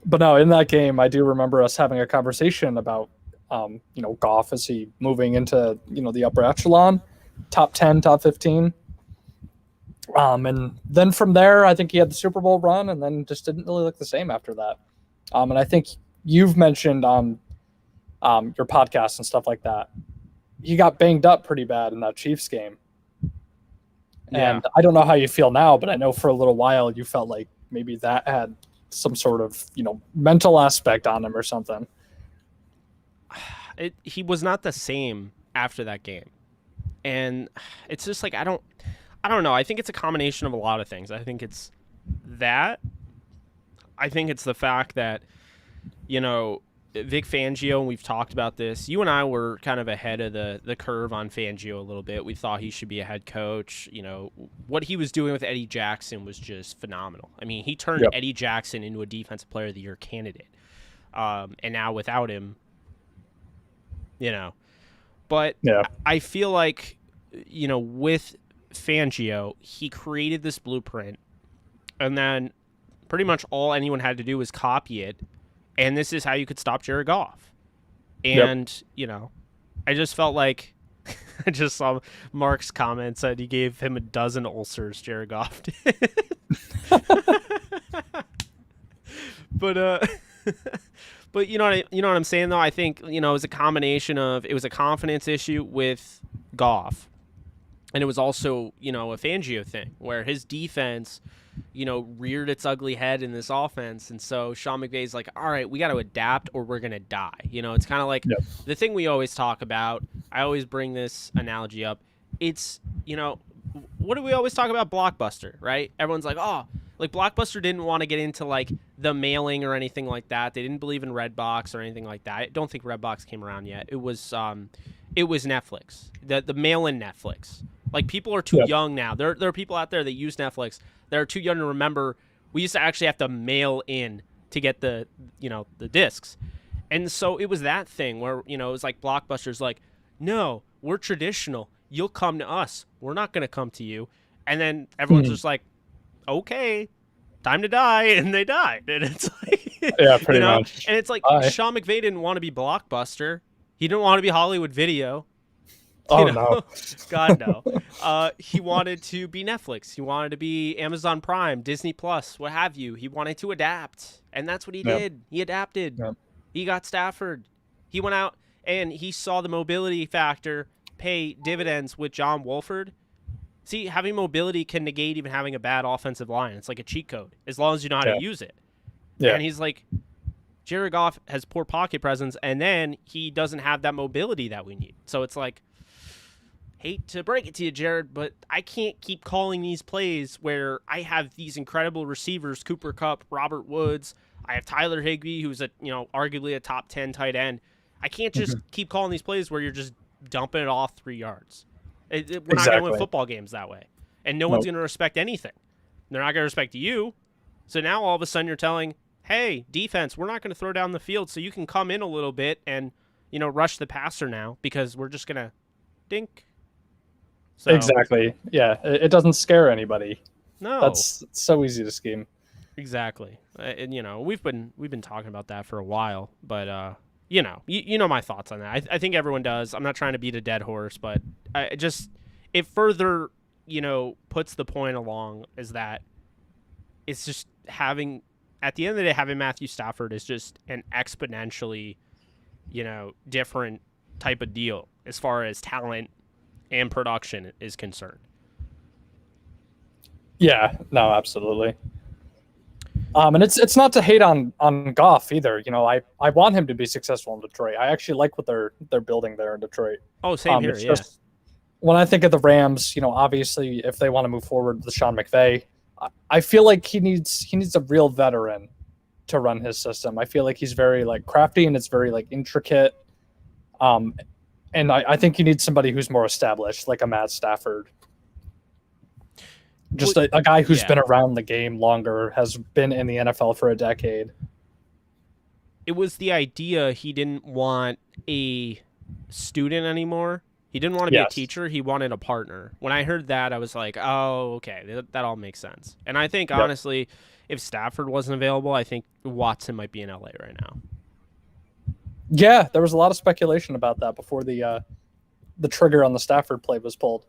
But no, in that game, I do remember us having a conversation about, Goff as he moving into, the upper echelon, top 10, top 15. And then from there, I think he had the Super Bowl run and then just didn't really look the same after that. And I think you've mentioned on your podcast and stuff like that, he got banged up pretty bad in that Chiefs game. Yeah. And I don't know how you feel now, but I know for a little while you felt like maybe that had some sort of, mental aspect on him or something. He was not the same after that game. And it's just like I don't know. I think it's a combination of a lot of things. I think it's that. I think it's the fact that, Vic Fangio, and we've talked about this. You and I were kind of ahead of the curve on Fangio a little bit. We thought he should be a head coach. What he was doing with Eddie Jackson was just phenomenal. I mean, he turned Eddie Jackson into a Defensive Player of the Year candidate. And now without him, But I feel like, with Fangio, he created this blueprint, and then pretty much all anyone had to do was copy it, and this is how you could stop Jared Goff. And, I just felt like I just saw Mark's comment said he gave him a dozen ulcers, Jared Goff did. But but you know what I'm saying though? I think, it was a combination of, it was a confidence issue with Goff. And it was also, a Fangio thing where his defense, reared its ugly head in this offense. And so Sean McVay's like, all right, we got to adapt or we're going to die. It's kind of like the thing we always talk about. I always bring this analogy up. It's, what do we always talk about? Blockbuster, right? Everyone's like, oh, like Blockbuster didn't want to get into like the mailing or anything like that. They didn't believe in Redbox or anything like that. I don't think Redbox came around yet. It was Netflix, the mail-in Netflix. Like people are too young now. There are people out there that use Netflix that are too young to remember. We used to actually have to mail in to get the discs. And so it was that thing where, it was like Blockbuster's like, no, we're traditional. You'll come to us. We're not going to come to you. And then everyone's just like, okay, time to die. And they died. And it's like, pretty much. And it's like, Sean McVay didn't want to be Blockbuster. He didn't want to be Hollywood Video. No. God, no. He wanted to be Netflix. He wanted to be Amazon Prime, Disney Plus, what have you. He wanted to adapt. And that's what he did. He adapted. He got Stafford. He went out and he saw the mobility factor pay dividends with John Wolford. See, having mobility can negate even having a bad offensive line. It's like a cheat code, as long as you know how to use it. And he's like, Jared Goff has poor pocket presence, and then he doesn't have that mobility that we need. So it's like, hate to break it to you, Jared, but I can't keep calling these plays where I have these incredible receivers, Cooper Kupp, Robert Woods. I have Tyler Higbee, who's arguably a top 10 tight end. I can't just keep calling these plays where you're just dumping it off 3 yards. We're not going to win football games that way. And no one's going to respect anything. They're not going to respect you. So now all of a sudden you're telling, hey, defense, we're not going to throw down the field so you can come in a little bit and, rush the passer now because we're just going to dink. So, exactly. Yeah, it doesn't scare anybody. No. That's so easy to scheme. Exactly. And, we've been talking about that for a while, but, you know my thoughts on that. I think everyone does. I'm not trying to beat a dead horse, but it further, puts the point along is that it's just having at the end of the day, having Matthew Stafford is just an exponentially, different type of deal as far as talent and production is concerned. Yeah, no, absolutely. And it's not to hate on Goff either. I want him to be successful in Detroit. I actually like what they're building there in Detroit. Oh, same here. Yeah. Just, when I think of the Rams, obviously if they want to move forward with Sean McVay, I feel like he needs a real veteran to run his system. I feel like he's very crafty and it's very intricate. And I think you need somebody who's more established, like a Matt Stafford. Just a guy who's been around the game longer, has been in the NFL for a decade. It was the idea he didn't want a student anymore. He didn't want to be a teacher. He wanted a partner. When I heard that, I was like, oh, okay, that all makes sense. And I think, honestly, if Stafford wasn't available, I think Watson might be in LA right now. Yeah, there was a lot of speculation about that before the trigger on the Stafford play was pulled.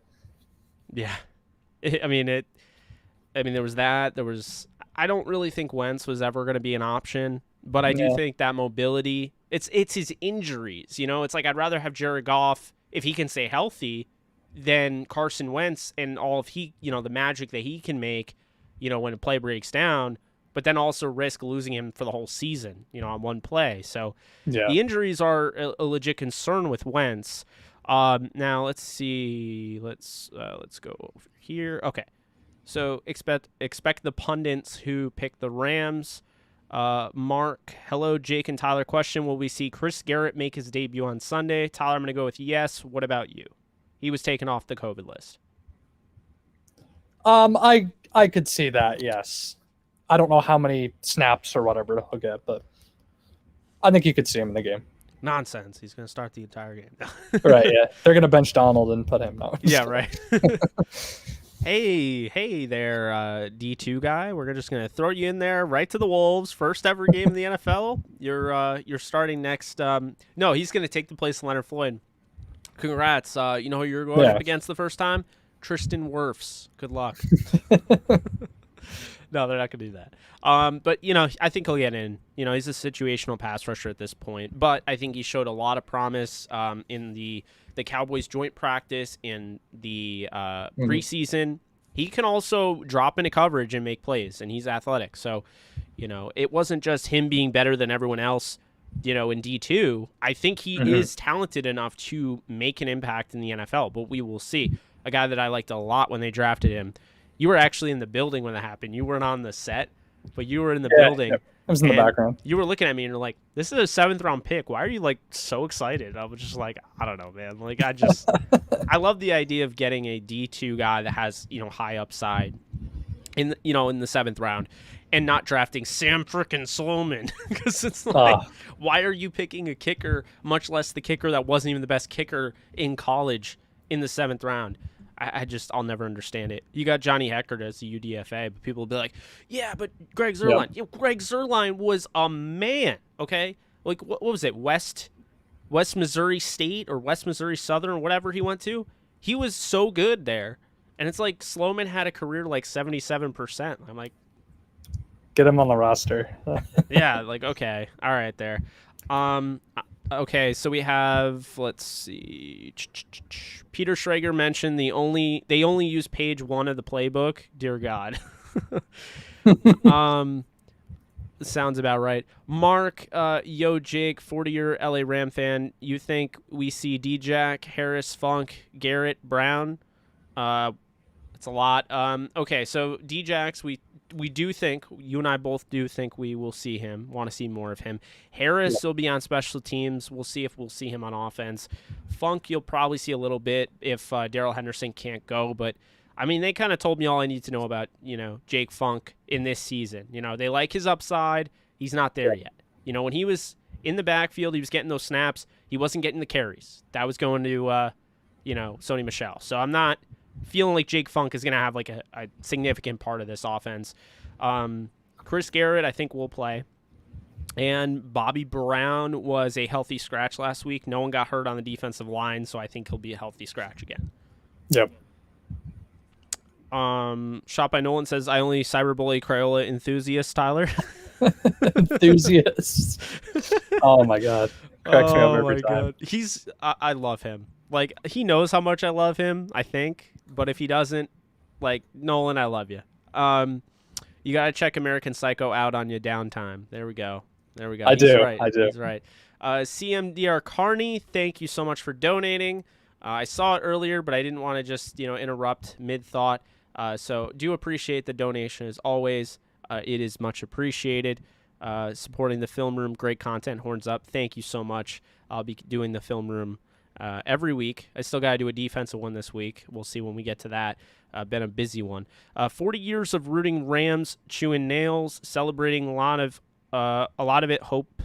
Yeah. There was that. I don't really think Wentz was ever going to be an option, but I do think that mobility, it's his injuries. It's like I'd rather have Jared Goff, if he can stay healthy, than Carson Wentz and all of the magic that he can make, when a play breaks down, but then also risk losing him for the whole season, on one play. So the injuries are a legit concern with Wentz. Now let's see. Let's go over here. Okay. So expect the pundits who pick the Rams. Mark, hello, Jake and Tyler. Question: will we see Chris Garrett make his debut on Sunday? Tyler, I'm going to go with yes. What about you? He was taken off the COVID list. I could see that. Yes. I don't know how many snaps or whatever he'll get, but I think you could see him in the game. Nonsense. He's going to start the entire game. Right, yeah. They're going to bench Donald and put him out. Yeah, right. Hey there, D2 guy. We're just going to throw you in there right to the Wolves. First ever game in the NFL. You're starting next. No, he's going to take the place of Leonard Floyd. Congrats. You know who you're going up against the first time? Tristan Wirfs. Good luck. No, they're not going to do that. But, I think he'll get in. He's a situational pass rusher at this point. But I think he showed a lot of promise in the Cowboys joint practice, in the preseason. He can also drop into coverage and make plays, and he's athletic. So, it wasn't just him being better than everyone else, in D2. I think he is talented enough to make an impact in the NFL, but we will see. A guy that I liked a lot when they drafted him. You were actually in the building when that happened. You weren't on the set, but you were in the building. Yeah. I was in the background. You were looking at me and you're like, this is a 7th round pick. Why are you so excited? I was just like, I don't know, man. I love the idea of getting a D2 guy that has, high upside in the 7th round and not drafting Sam frickin' Sloman. Because it's why are you picking a kicker, much less the kicker that wasn't even the best kicker in college, in the 7th round? I'll never understand it. You got Johnny Heckert as the UDFA, but people will be like, yeah, but Greg Zuerlein. Yeah. Greg Zuerlein was a man, okay? What was it, West Missouri State or West Missouri Southern or whatever he went to? He was so good there. And it's like Sloman had a career 77%. I'm like, get him on the roster. yeah, okay. All right there. Okay, so we have, let's see. Peter Schrager mentioned they only use page 1 of the playbook. Dear God. Sounds about right. Mark, yo, Jake, 40-year LA Ram fan. You think we see D-Jack, Harris, Funk, Garrett, Brown? It's a lot. Okay, so D-Jacks, we do think, you and I both do think we will see him, want to see more of him. Harris will be on special teams. We'll see if we'll see him on offense. Funk, you'll probably see a little bit if Darrell Henderson can't go. But, they kind of told me all I need to know about, Jake Funk in this season. They like his upside. He's not there yet. When he was in the backfield, he was getting those snaps. He wasn't getting the carries. That was going to, Sony Michel. So I'm not feeling like Jake Funk is going to have a significant part of this offense. Chris Garrett, I think, will play. And Bobby Brown was a healthy scratch last week. No one got hurt on the defensive line, so I think he'll be a healthy scratch again. Yep. Shot by Nolan says, I only cyberbully Crayola enthusiasts, Tyler. Enthusiasts. Oh my god, cracks me up every time. He's I love him. Like, he knows how much I love him, I think. But if he doesn't, like, Nolan, I love you. You gotta check American Psycho out on your downtime. There we go. I He's do. right. I do. He's right. CMDR Carney, thank you so much for donating. I saw it earlier, but I didn't want to just interrupt mid thought. So do appreciate the donation as always. It is much appreciated. Supporting the film room, great content. Horns up. Thank you so much. I'll be doing the film room every week. I still got to do a defensive one this week. We'll see when we get to that. Been a busy one. 40 years of rooting Rams, chewing nails, celebrating a lot of it hope.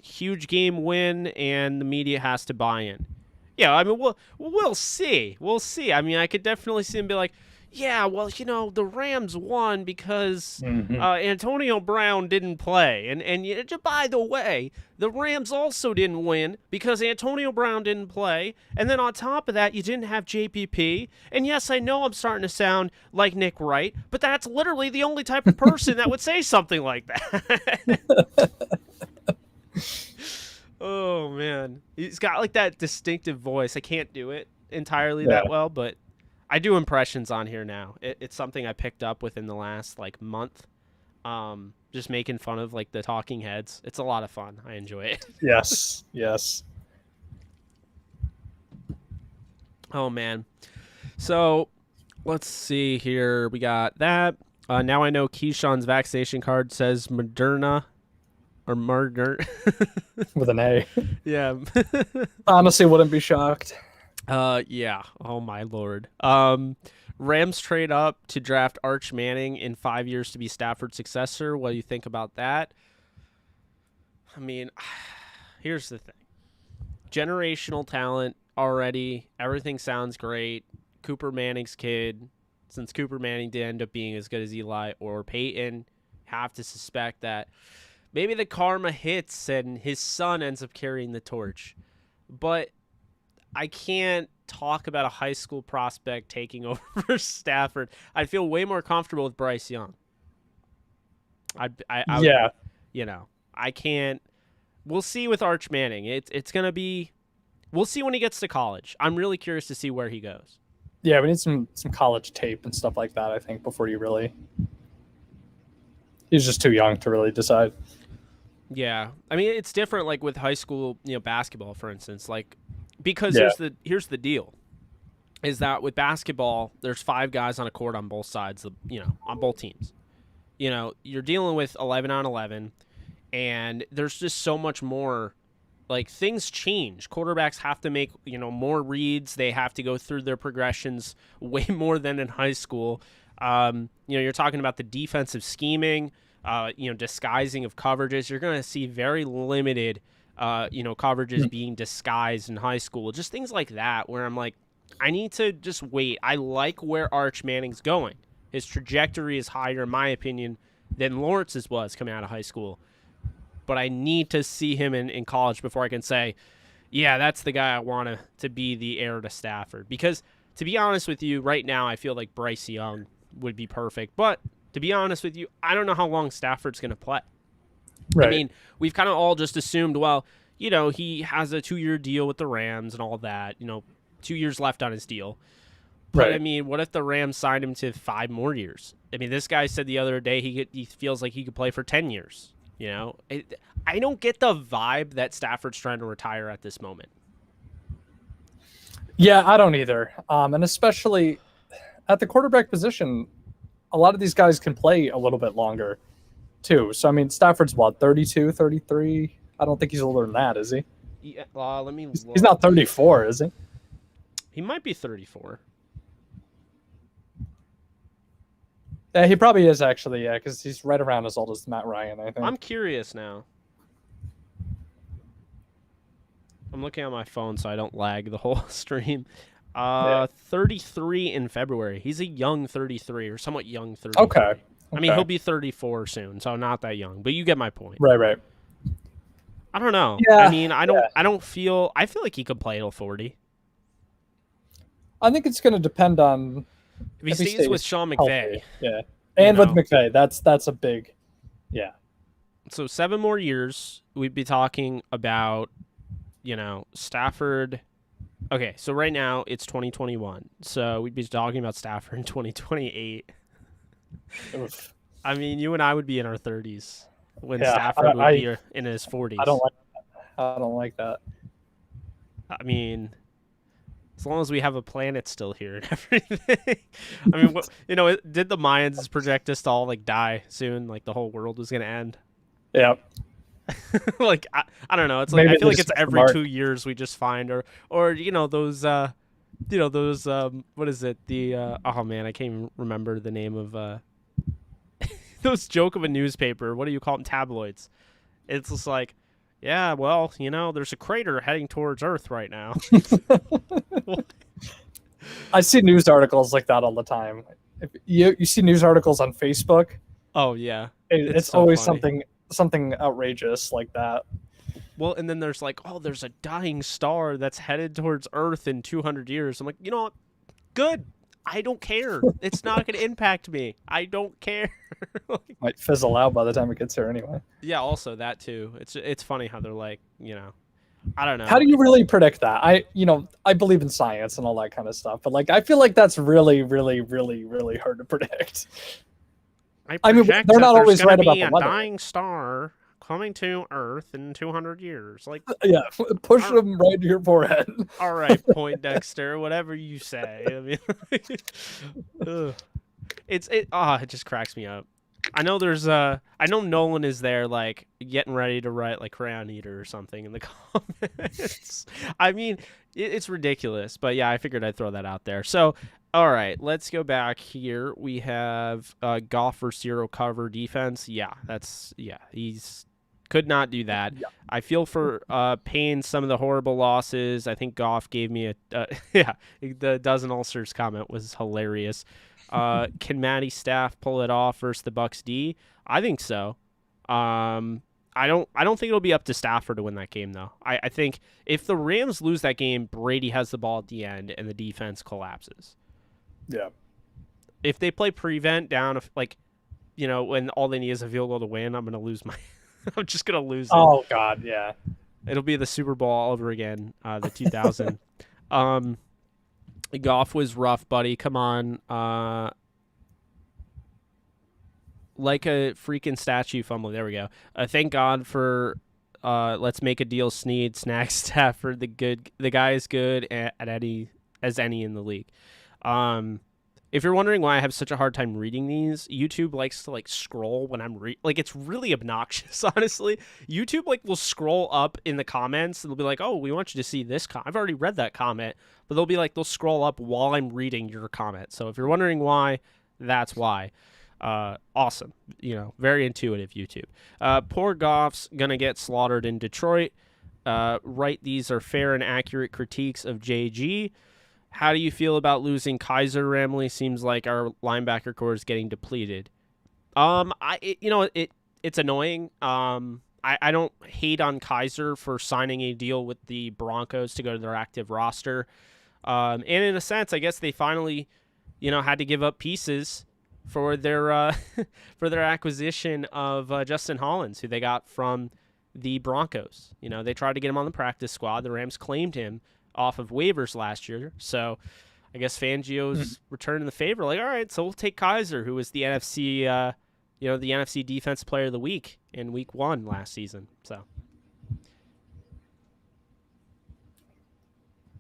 Huge game win, and the media has to buy in. Yeah, I mean, we'll see. We'll see. I mean, I could definitely see him be like, yeah, well, the Rams won because Antonio Brown didn't play. And by the way, the Rams also didn't win because Antonio Brown didn't play. And then on top of that, you didn't have JPP. And yes, I know I'm starting to sound like Nick Wright, but that's literally the only type of person that would say something like that. Oh, man. He's got like that distinctive voice. I can't do it entirely that well, but I do impressions on here now. It's something I picked up within the last like month. Just making fun of like the talking heads. It's a lot of fun. I enjoy it. Yes. Oh man. So let's see here. We got that. Now I know Keyshawn's vaccination card says Moderna or Moderna with an A. Yeah. Honestly, wouldn't be shocked. Yeah. Oh my lord. Rams trade up to draft Arch Manning in 5 years to be Stafford's successor. What do you think about that? I mean, here's the thing. Generational talent already. Everything sounds great. Cooper Manning's kid. Since Cooper Manning did end up being as good as Eli or Peyton, have to suspect that maybe the karma hits and his son ends up carrying the torch. But I can't talk about a high school prospect taking over for Stafford. I'd feel way more comfortable with Bryce Young. I can't. We'll see with Arch Manning. It's going to be. We'll see when he gets to college. I'm really curious to see where he goes. Yeah, we need some college tape and stuff like that, I think, before you really. He's just too young to really decide. Yeah. I mean, it's different like with high school, basketball, for instance. Like, because here's the deal, is that with basketball, there's 5 guys on a court on both sides, on both teams. You're dealing with 11 on 11, and there's just so much more. Like, things change. Quarterbacks have to make, more reads. They have to go through their progressions way more than in high school. You're talking about the defensive scheming, disguising of coverages. You're going to see very limited coverages being disguised in high school. Just things like that where I'm like, I need to just wait. I like where Arch Manning's going. His trajectory is higher, in my opinion, than Lawrence's was coming out of high school. But I need to see him in college before I can say, yeah, that's the guy I want to be the heir to Stafford. Because, to be honest with you, right now I feel like Bryce Young would be perfect. But, to be honest with you, I don't know how long Stafford's going to play. Right. I mean, we've kind of all just assumed, well, he has a 2-year deal with the Rams and all that. 2 years left on his deal. But, right. I mean, what if the Rams signed him to 5 more years? I mean, this guy said the other day he feels like he could play for 10 years. I don't get the vibe that Stafford's trying to retire at this moment. Yeah, I don't either. And especially at the quarterback position, a lot of these guys can play a little bit longer too. So, I mean, Stafford's what, 32, 33? I don't think he's older than that, is he? Yeah, let me He's not 34, is he? He might be 34. Yeah, he probably is actually, yeah, because he's right around as old as Matt Ryan, I think. I'm curious now. I'm looking at my phone so I don't lag the whole stream. 33 in February. He's a young 33 or somewhat young 33. Okay. I mean, he'll be 34 soon, so not that young. But you get my point. Right. I don't know. Yeah, I mean, I feel like he could play till 40. I think it's going to depend on if he stays with Sean McVay. Healthy. Yeah. And with McVay, that's a big Yeah. So 7 more years, we'd be talking about, Stafford. Okay, so right now it's 2021. So we'd be talking about Stafford in 2028. Oof. I mean, you and I would be in our 30s when Yeah. Stafford would be in his 40s. I don't like that. I mean, as long as we have a planet still here and everything. I mean, did the Mayans project us to all like die soon? Like the whole world was gonna end? Yeah. Like I don't know. It's like Maybe I feel they like it's just every mark. 2 years we just find or those what is it? The oh man, I can't even remember the name of those joke of a newspaper. What do you call them? Tabloids. It's just like, yeah, well, there's a crater heading towards Earth right now. I see news articles like that all the time. If you see news articles on Facebook, Oh yeah, it's so always funny. something outrageous like that. Well, and then there's like, oh, there's a dying star that's headed towards Earth in 200 years. I'm like, you know what? Good. I don't care. It's not going to impact me. I don't care. Like, Might fizzle out by the time it gets here anyway. yeah, also that too. It's funny how they're like, I don't know. How do you really predict that? I believe in science and all that kind of stuff, but like I feel like that's really, really, really, really hard to predict. I mean, project they're that not there's always gonna right be about the a weather. dying star coming to Earth in 200 years. Like, Yeah, push them right to your forehead. all right, Poindexter, whatever you say. I mean, ugh. It just cracks me up. I know I know Nolan is there like getting ready to write like Crayon Eater or something in the comments. I mean, it's ridiculous, but yeah, I figured I'd throw that out there. So, all right, let's go back here. We have Goff for zero cover defense. Yeah, he's could not do that. Yeah. I feel for Payne some of the horrible losses. I think Goff gave me the dozen ulcers comment was hilarious. Can Matty's staff pull it off versus the Bucks D? I think so. I don't think it'll be up to Stafford to win that game though. I think if the Rams lose that game, Brady has the ball at the end and the defense collapses. Yeah. If they play prevent down, when all they need is a field goal to win, I'm gonna lose my. I'm just gonna lose it. Oh God, yeah. It'll be the Super Bowl all over again. The 2000. Goff was rough, buddy. Come on. Like a freaking statue fumble. There we go. Thank God for let's make a deal. Snead, Snack, Stafford. The guy is good at any in the league. If you're wondering why I have such a hard time reading these, YouTube likes to scroll when I'm it's really obnoxious, honestly. YouTube will scroll up in the comments and they'll be like, "Oh, we want you to see this I've already read that comment." But they'll scroll up while I'm reading your comment. So if you're wondering why, that's why. Awesome. Very intuitive YouTube. Poor Goff's gonna get slaughtered in Detroit. Right, these are fair and accurate critiques of JG. How do you feel about losing Kaiser? Ramley seems like our linebacker core is getting depleted. It's annoying. I don't hate on Kaiser for signing a deal with the Broncos to go to their active roster. And in a sense, I guess they finally, had to give up pieces for their for their acquisition of Justin Hollins, who they got from the Broncos. They tried to get him on the practice squad. The Rams claimed him off of waivers last year. So I guess Fangio's returning the favor. Like, all right, so we'll take Kaiser, who was the NFC, the NFC Defensive Player of the Week in Week 1 last season. So,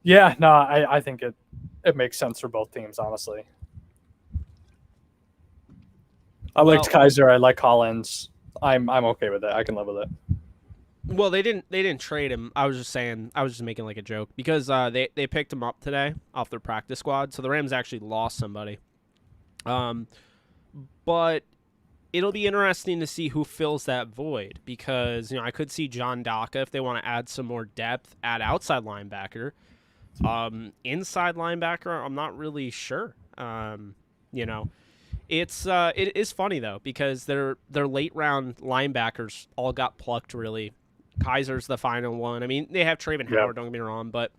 yeah, no, I think it makes sense for both teams, honestly. I liked Kaiser. I like Collins. I'm okay with it. I can live with it. Well, they didn't trade him. I was just making a joke because they picked him up today off their practice squad. So the Rams actually lost somebody. But it'll be interesting to see who fills that void because I could see John Daka if they want to add some more depth at outside linebacker. Inside linebacker, I'm not really sure. It is funny though because their late round linebackers all got plucked really. Kaiser's the final one. I mean, they have Trayvon Howard, don't get me wrong, but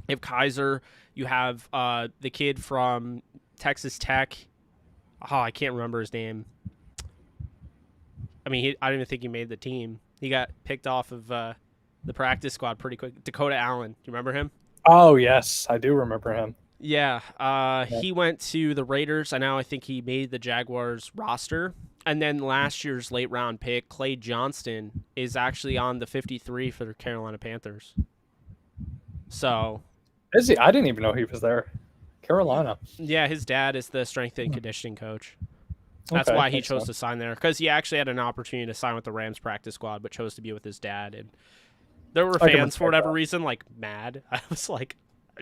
if Kaiser, you have the kid from Texas Tech. Oh, I can't remember his name. I mean, I don't even think he made the team. He got picked off of the practice squad pretty quick. Dakota Allen, do you remember him? Oh yes, I do remember him. Yeah, he went to the Raiders, and now I think he made the Jaguars roster. And then last year's late round pick, Clay Johnston, is actually on the 53 for the Carolina Panthers. So, is he? I didn't even know he was there. Carolina. Yeah, his dad is the strength and conditioning coach. That's why he chose to sign there, because he actually had an opportunity to sign with the Rams practice squad, but chose to be with his dad. And there were fans for whatever reason like mad. I was like,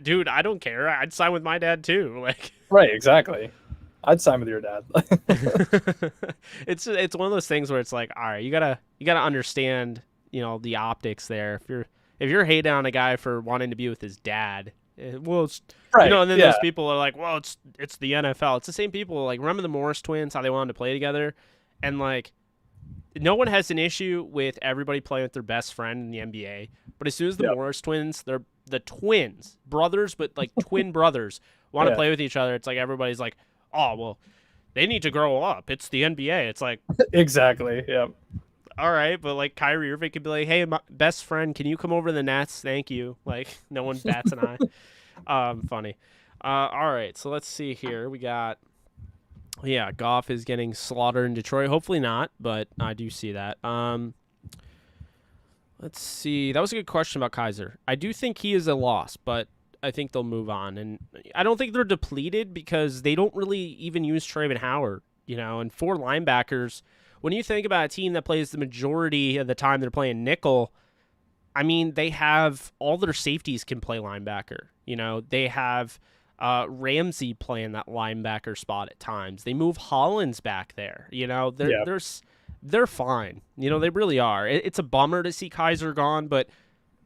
dude, I don't care. I'd sign with my dad too. Like, right, exactly. I'd sign with your dad. It's one of those things where it's like, all right, you gotta understand, the optics there. If you're hating on a guy for wanting to be with his dad, well, it's right, and then those people are like, well, it's the NFL. It's the same people. Like, remember the Morris twins, how they wanted to play together, and like, no one has an issue with everybody playing with their best friend in the NBA. But as soon as the Morris twins, they're the twins, brothers, but like twin brothers, want to play with each other, it's like everybody's like, oh, well, they need to grow up. It's the NBA. It's like, exactly. Yeah. All right, but like Kyrie Irving could be like, hey, my best friend, can you come over to the Nets? Thank you. Like, no one bats an eye. Funny. All right, so let's see here. We got, Goff is getting slaughtered in Detroit. Hopefully not, but I do see that. Let's see. That was a good question about Kaiser. I do think he is a loss, but I think they'll move on. And I don't think they're depleted because they don't really even use Trayvon Howard, and 4 linebackers. When you think about a team that plays the majority of the time they're playing nickel, I mean, they have all their safeties can play linebacker. They have Ramsey playing that linebacker spot at times. They move Hollins back there. They're fine. They really are. It's a bummer to see Kaiser gone, but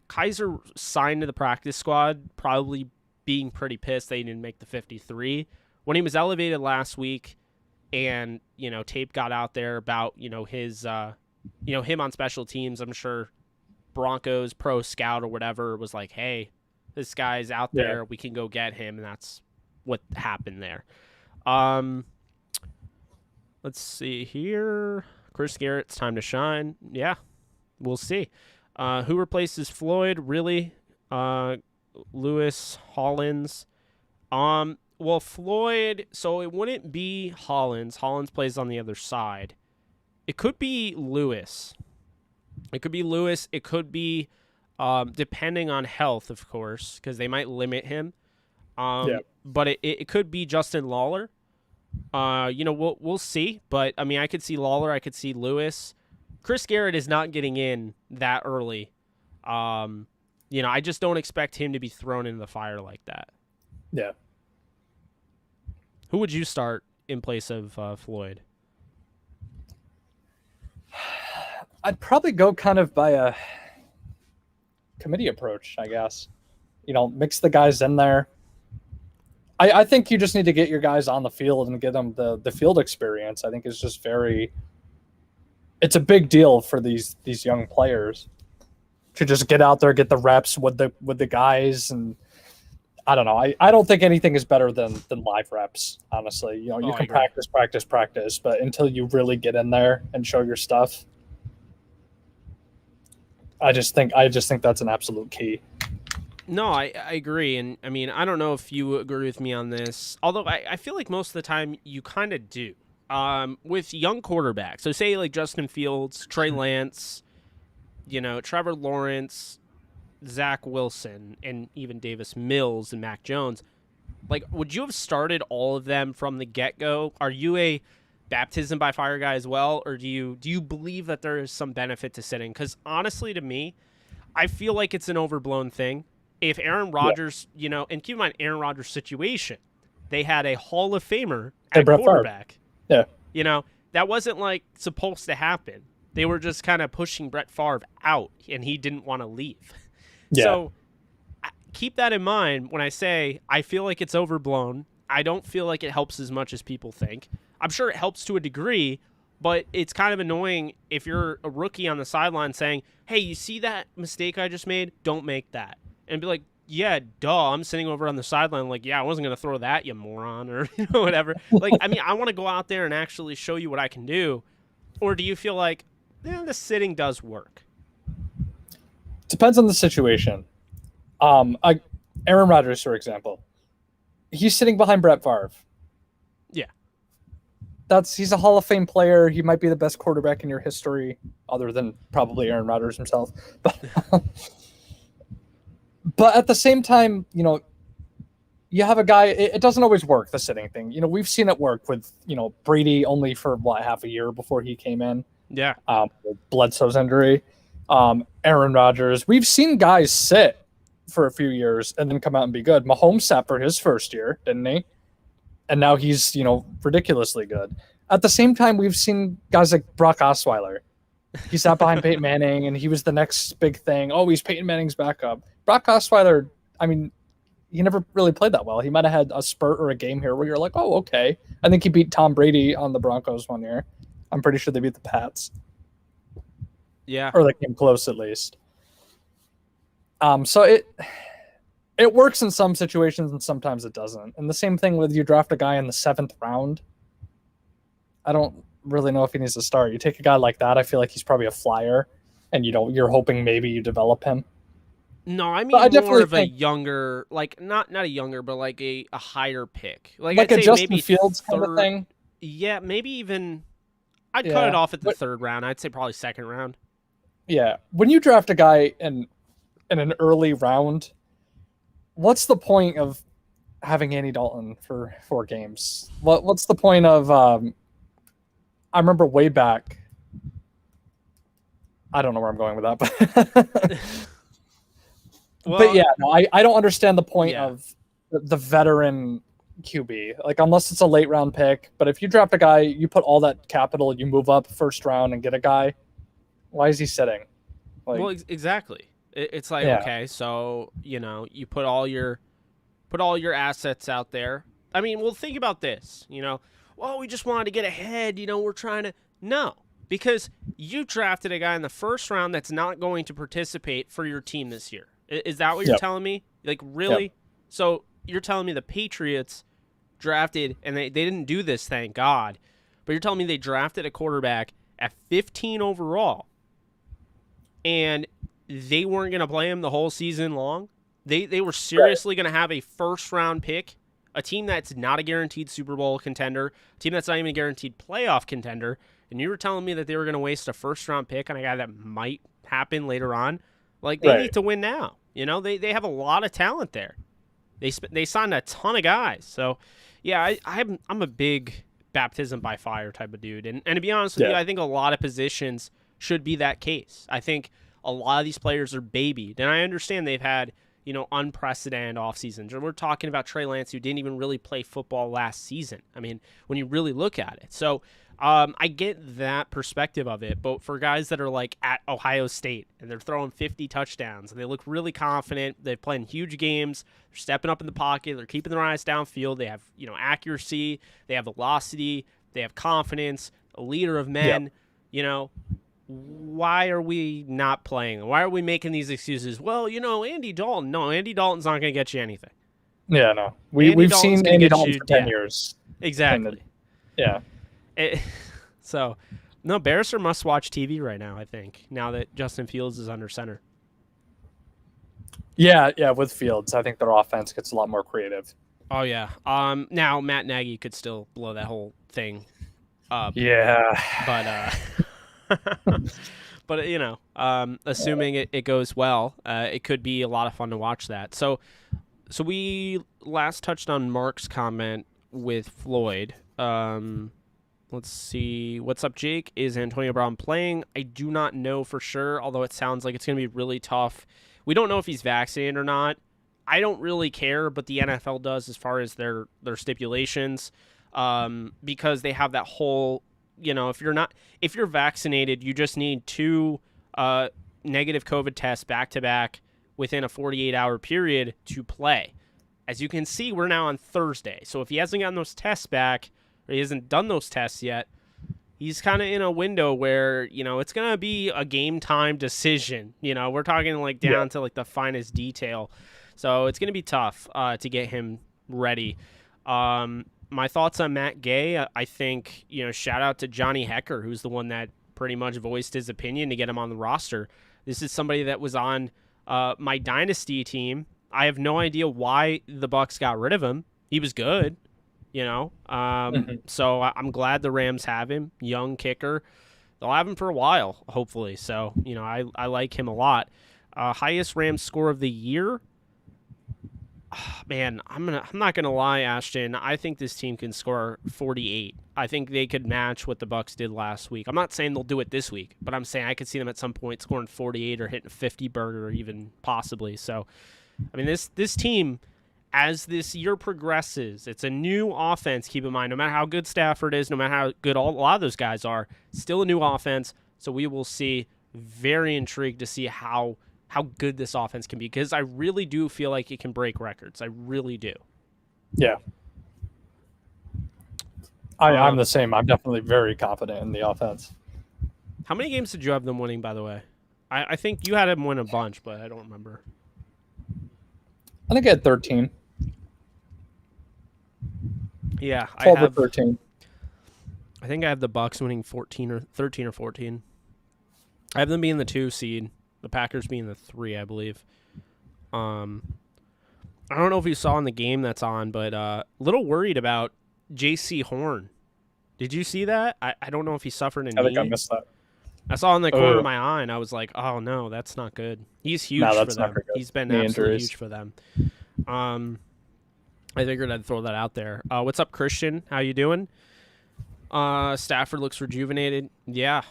Kaiser signed to the practice squad, probably being pretty pissed they didn't make the 53. When he was elevated last week and, tape got out there about, his, him on special teams, I'm sure Broncos pro scout or whatever was like, hey, this guy's out there. We can go get him. And that's what happened there. Let's see here. Chris Garrett's time to shine. Yeah, we'll see. Who replaces Floyd? Really? Lewis, Hollins. Well, Floyd, so it wouldn't be Hollins. Hollins plays on the other side. It could be Lewis. It could be, depending on health, of course, because they might limit him. But it could be Justin Lawler. We'll see. But, I mean, I could see Lawler. I could see Lewis. Chris Garrett is not getting in that early. I just don't expect him to be thrown into the fire like that. Yeah. Who would you start in place of Floyd? I'd probably go kind of by a committee approach, I guess. Mix the guys in there. I think you just need to get your guys on the field and get them the field experience. I think it's just it's a big deal for these young players to just get out there, get the reps with the guys, and I don't know. I don't think anything is better than live reps, honestly. You can practice, but until you really get in there and show your stuff, I just think that's an absolute key. No, I agree. And I mean, I don't know if you agree with me on this, although I feel like most of the time you kind of do. With young quarterbacks, so say like Justin Fields, Trey Lance, Trevor Lawrence, Zach Wilson, and even Davis Mills and Mac Jones, like, would you have started all of them from the get-go? Are you a baptism by fire guy as well, or do you believe that there is some benefit to sitting? Because honestly, to me, I feel like it's an overblown thing. If Aaron Rodgers, and keep in mind Aaron Rodgers' situation, they had a Hall of Famer at quarterback. Yeah. That wasn't like supposed to happen. They were just kind of pushing Brett Favre out, and he didn't want to leave. Yeah. So keep that in mind when I say I feel like it's overblown. I don't feel like it helps as much as people think. I'm sure it helps to a degree, but it's kind of annoying if you're a rookie on the sideline saying, hey, you see that mistake I just made? Don't make that. And be like, yeah, duh, I'm sitting over on the sideline like, yeah, I wasn't going to throw that, you moron, or whatever. Like, I mean, I want to go out there and actually show you what I can do. Or do you feel like the sitting does work? Depends on the situation. Aaron Rodgers, for example, he's sitting behind Brett Favre. Yeah. He's a Hall of Fame player. He might be the best quarterback in your history, other than probably Aaron Rodgers himself. But at the same time, you have a guy. It doesn't always work, the sitting thing. We've seen it work with Brady only for half a year before he came in. Yeah. Bledsoe's injury. Aaron Rodgers. We've seen guys sit for a few years and then come out and be good. Mahomes sat for his first year, didn't he? And now he's, ridiculously good. At the same time, we've seen guys like Brock Osweiler. He sat behind Peyton Manning, and he was the next big thing. Oh, he's Peyton Manning's backup. Brock Osweiler, he never really played that well. He might have had a spurt or a game here where you're like, oh, okay. I think he beat Tom Brady on the Broncos one year. I'm pretty sure they beat the Pats. Yeah. Or they came close, at least. So it works in some situations and sometimes it doesn't. And the same thing with you draft a guy in the 7th round. I don't really know if he needs to start. You take a guy like that, I feel like he's probably a flyer, and you're hoping maybe you develop him. No, I mean more of a younger, like not a younger, but like a higher pick, like I'd a say Justin maybe Fields third, kind of thing. Yeah, maybe even I'd cut it off at the 3rd round. I'd say probably 2nd round. Yeah, when you draft a guy in an early round, what's the point of having Andy Dalton for 4 games? What's the point of? I remember way back. I don't know where I'm going with that, but. Well, but yeah, no, I don't understand the point of the veteran QB. Like, unless it's a late round pick. But if you draft a guy, you put all that capital, you move up 1st round and get a guy. Why is he sitting? Well, exactly. It's like, okay, so you put all your assets out there. I mean, well, think about this. Well, we just wanted to get ahead. We're trying to because you drafted a guy in the 1st round that's not going to participate for your team this year. Is that what you're telling me? Like, really? Yep. So you're telling me the Patriots drafted, and they didn't do this, thank God, but you're telling me they drafted a quarterback at 15 overall, and they weren't going to play him the whole season long? They were seriously going to have a 1st-round pick, a team that's not a guaranteed Super Bowl contender, a team that's not even a guaranteed playoff contender, and you were telling me that they were going to waste a 1st-round pick on a guy that might happen later on? Like, they need to win now. They have a lot of talent there. They signed a ton of guys. So, yeah, I'm a big baptism by fire type of dude. And to be honest with you, I think a lot of positions should be that case. I think a lot of these players are babied. And I understand they've had, unprecedented off seasons. We're talking about Trey Lance, who didn't even really play football last season. I mean, when you really look at it. So, I get that perspective of it, but for guys that are like at Ohio State and they're throwing 50 touchdowns and they look really confident, they're playing huge games, they're stepping up in the pocket, they're keeping their eyes downfield, they have accuracy, they have velocity, they have confidence, a leader of men. Why are we not playing? Why are we making these excuses? Well, Andy Dalton. No, Andy Dalton's not going to get you anything. Yeah, no. We've seen Andy Dalton for 10 years. Exactly. Yeah. So, no, Bears are must-watch TV right now, I think, now that Justin Fields is under center. Yeah, with Fields, I think their offense gets a lot more creative. Oh, yeah. Now, Matt Nagy could still blow that whole thing up. Yeah. But, assuming it goes well, it could be a lot of fun to watch that. So we last touched on Mark's comment with Floyd. Let's see. What's up, Jake? Is Antonio Brown playing? I do not know for sure, although it sounds like it's going to be really tough. We don't know if he's vaccinated or not. I don't really care, but the NFL does as far as their stipulations, because they have that whole, if you're vaccinated, you just need 2 negative COVID tests back-to-back within a 48-hour period to play. As you can see, we're now on Thursday. So if he hasn't gotten those tests back, or he hasn't done those tests yet, he's kind of in a window where, it's going to be a game time decision. We're talking like down to like the finest detail. So it's going to be tough to get him ready. My thoughts on Matt Gay, I think, shout out to Johnny Hecker, who's the one that pretty much voiced his opinion to get him on the roster. This is somebody that was on my dynasty team. I have no idea why the Bucks got rid of him. He was good, So I'm glad the Rams have him. Young kicker. They'll have him for a while, hopefully. So, I like him a lot. Highest Rams score of the year. Man, I'm not gonna lie, Ashton. I think this team can score 48. I think they could match what the Bucks did last week. I'm not saying they'll do it this week, but I'm saying I could see them at some point scoring 48 or hitting 50 burger, even possibly. So, I mean, this team, as this year progresses, it's a new offense. Keep in mind, no matter how good Stafford is, no matter how good a lot of those guys are, still a new offense. So we will see. Very intrigued to see how good this offense can be, because I really do feel like it can break records. I really do. Yeah. I'm the same. I'm definitely very confident in the offense. How many games did you have them winning, by the way? I think you had them win a bunch, but I don't remember. I think I had 13. Yeah, 12 or 13. I think I have the Bucks winning 13 or 14. I have them being the 2 seed. The Packers being the 3, I believe. I don't know if you saw in the game that's on, but a little worried about J.C. Horn. Did you see that? I don't know if he suffered a knee. I think I missed that. I saw in the corner of my eye, and I was like, oh, no, that's not good. He's huge for them. He's been absolutely huge for them. I figured I'd throw that out there. What's up, Christian? How you doing? Stafford looks rejuvenated. Yeah.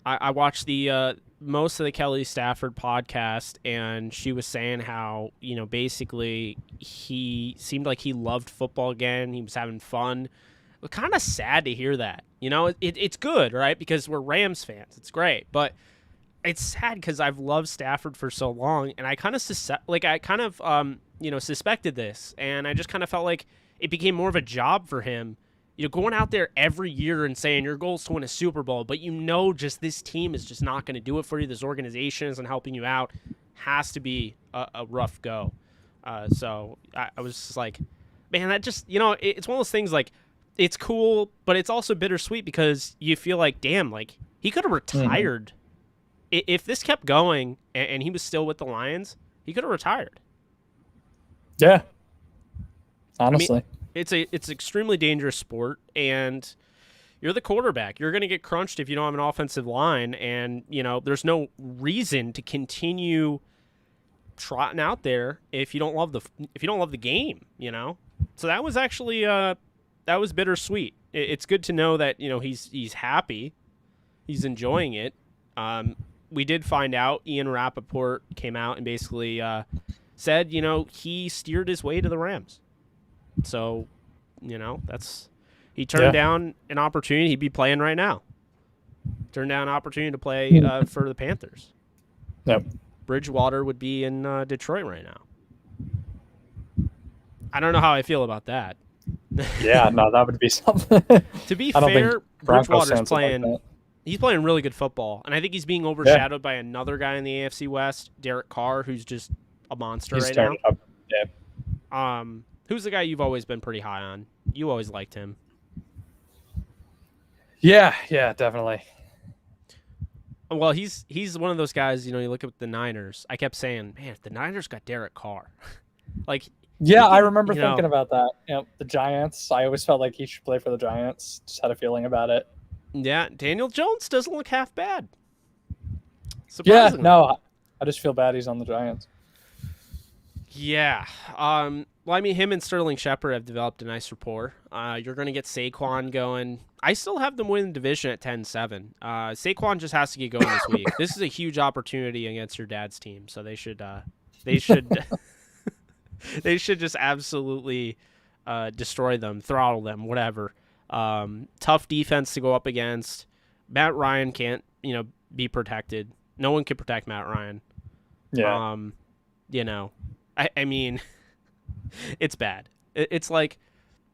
I watched the most of the Kelly Stafford podcast, and she was saying how, basically he seemed like he loved football again. He was having fun. It was kind of sad to hear that. It's good, right? Because we're Rams fans. It's great. But it's sad because I've loved Stafford for so long, and I kind of suspected this, and I just kind of felt like it became more of a job for him. Going out there every year and saying your goal is to win a Super Bowl, but just this team is just not going to do it for you. This organization isn't helping you out. Has to be a rough go. So I was just like, man, that just, it's one of those things, like, it's cool, but it's also bittersweet because you feel like, damn, like, he could have retired. If this kept going and he was still with the Lions, he could have retired. Yeah. Honestly. I mean, it's an extremely dangerous sport, and you're the quarterback. You're going to get crunched if you don't have an offensive line, and there's no reason to continue trotting out there if you don't love the game. So that was actually that was bittersweet. It's good to know that he's happy, he's enjoying it. We did find out Ian Rappaport came out and basically said he steered his way to the Rams. So, he turned down an opportunity. He'd be playing right now. Turned down an opportunity to play for the Panthers. Yep. Bridgewater would be in Detroit right now. I don't know how I feel about that. Yeah, no, that would be something. To be fair, Bridgewater's playing. He's playing really good football, and I think he's being overshadowed by another guy in the AFC West, Derek Carr, who's just a monster right now. Up. Yeah. Who's the guy you've always been pretty high on? You always liked him. Yeah, definitely. Well, he's one of those guys, you look at the Niners. I kept saying, man, the Niners got Derek Carr. I remember thinking about that. The Giants, I always felt like he should play for the Giants. Just had a feeling about it. Yeah, Daniel Jones doesn't look half bad. Surprisingly. Yeah, no, I just feel bad he's on the Giants. Yeah. Well, I mean, him and Sterling Shepard have developed a nice rapport. You're going to get Saquon going. I still have them win the division at 10-7. Saquon just has to get going this week. This is a huge opportunity against your dad's team, so they should they should just absolutely destroy them, throttle them, whatever. Tough defense to go up against. Matt Ryan can't, be protected. No one can protect Matt Ryan. Yeah. I mean, it's bad. It's like,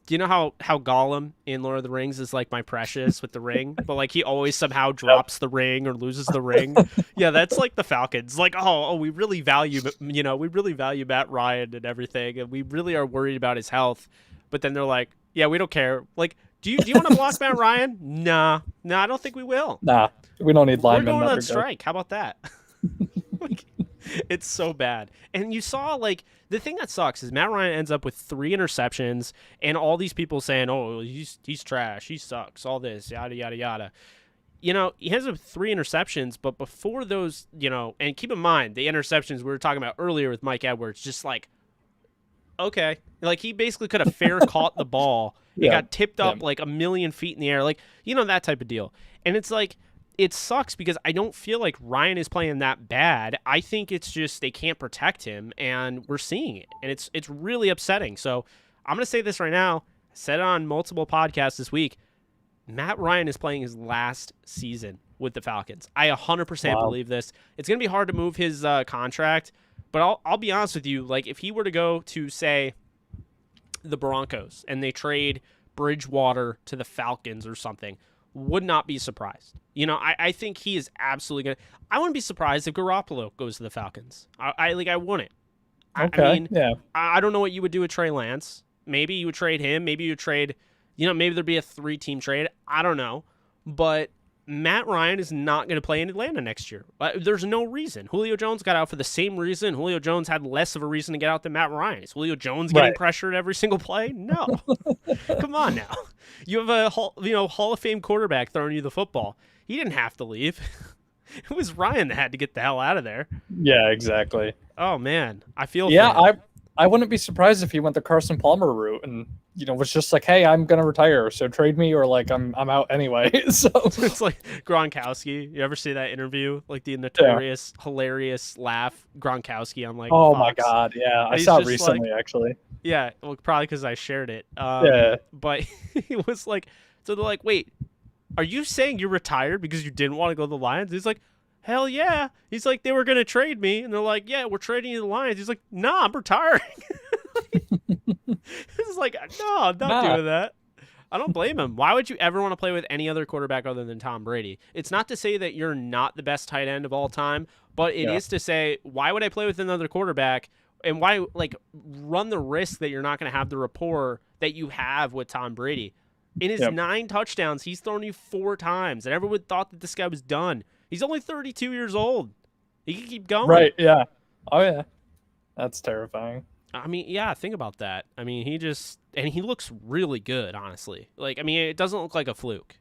do you know how Gollum in Lord of the Rings is like my precious with the ring, but like he always somehow drops the ring or loses the ring? Yeah, that's like the Falcons. Like, we really value, Matt Ryan and everything, and we really are worried about his health. But then they're like, Yeah, we don't care. Like, do you want to block Matt Ryan? Nah, I don't think we will. Nah, we don't need We're linemen. going on strike. How about that? Like, it's so bad. And you saw, like, the thing that sucks is Matt Ryan ends up with 3 interceptions and all these people saying, oh, he's trash, he sucks, all this, yada, yada, yada. You know, he has 3 interceptions, but before those, you know, and keep in mind, the interceptions we were talking about earlier with Mike Edwards, just like, okay. Like, he basically could have fair caught the ball. It got tipped up like a million feet in the air. Like, you know, that type of deal. And it's like, it sucks because I don't feel like Ryan is playing that bad. I think it's just they can't protect him, and we're seeing it. And it's really upsetting. So I'm going to say this right now. I said it on multiple podcasts this week. Matt Ryan is playing his last season with the Falcons. I 100% believe this. It's going to be hard to move his contract, but I'll be honest with you. Like, if he were to go to, say, the Broncos and they trade Bridgewater to the Falcons or something, would not be surprised. You know, I think he is absolutely going to. I wouldn't be surprised if Garoppolo goes to the Falcons. I wouldn't. Okay. I mean, yeah. I don't know what you would do with Trey Lance. Maybe you would trade him. Maybe you would trade, you know, maybe there'd be a 3-team trade. I don't know. But Matt Ryan is not going to play in Atlanta next year. There's no reason. Julio Jones got out for the same reason. Julio Jones had less of a reason to get out than Matt Ryan. Is Julio Jones getting pressured every single play? No. Come on now. You have a Hall of Fame quarterback throwing you the football. He didn't have to leave. It was Ryan that had to get the hell out of there. Yeah, exactly. Oh man, I feel. Yeah, I wouldn't be surprised if he went the Carson Palmer route and, you know, was just like, hey, I'm gonna retire, so trade me, or like I'm out anyway. So it's like Gronkowski. You ever see that interview? Like the notorious, hilarious laugh Gronkowski on like. Oh Fox. My God, yeah, I saw it recently actually. Yeah, well, probably because I shared it. Yeah, but it was like, so they're like, wait, are you saying you're retired because you didn't want to go to the Lions? He's like, hell yeah. He's like, they were going to trade me. And they're like, yeah, we're trading you to the Lions. He's like, nah, I'm retiring. It's like, no, I'm not doing that. I don't blame him. Why would you ever want to play with any other quarterback other than Tom Brady? It's not to say that you're not the best tight end of all time, but it is to say, why would I play with another quarterback? And why, like, run the risk that you're not going to have the rapport that you have with Tom Brady? In his 9 touchdowns, he's thrown you 4 times, and everyone thought that this guy was done. He's only 32 years old. He can keep going. Right, yeah. Oh, yeah. That's terrifying. I mean, yeah, think about that. I mean, he looks really good, honestly. Like, I mean, it doesn't look like a fluke.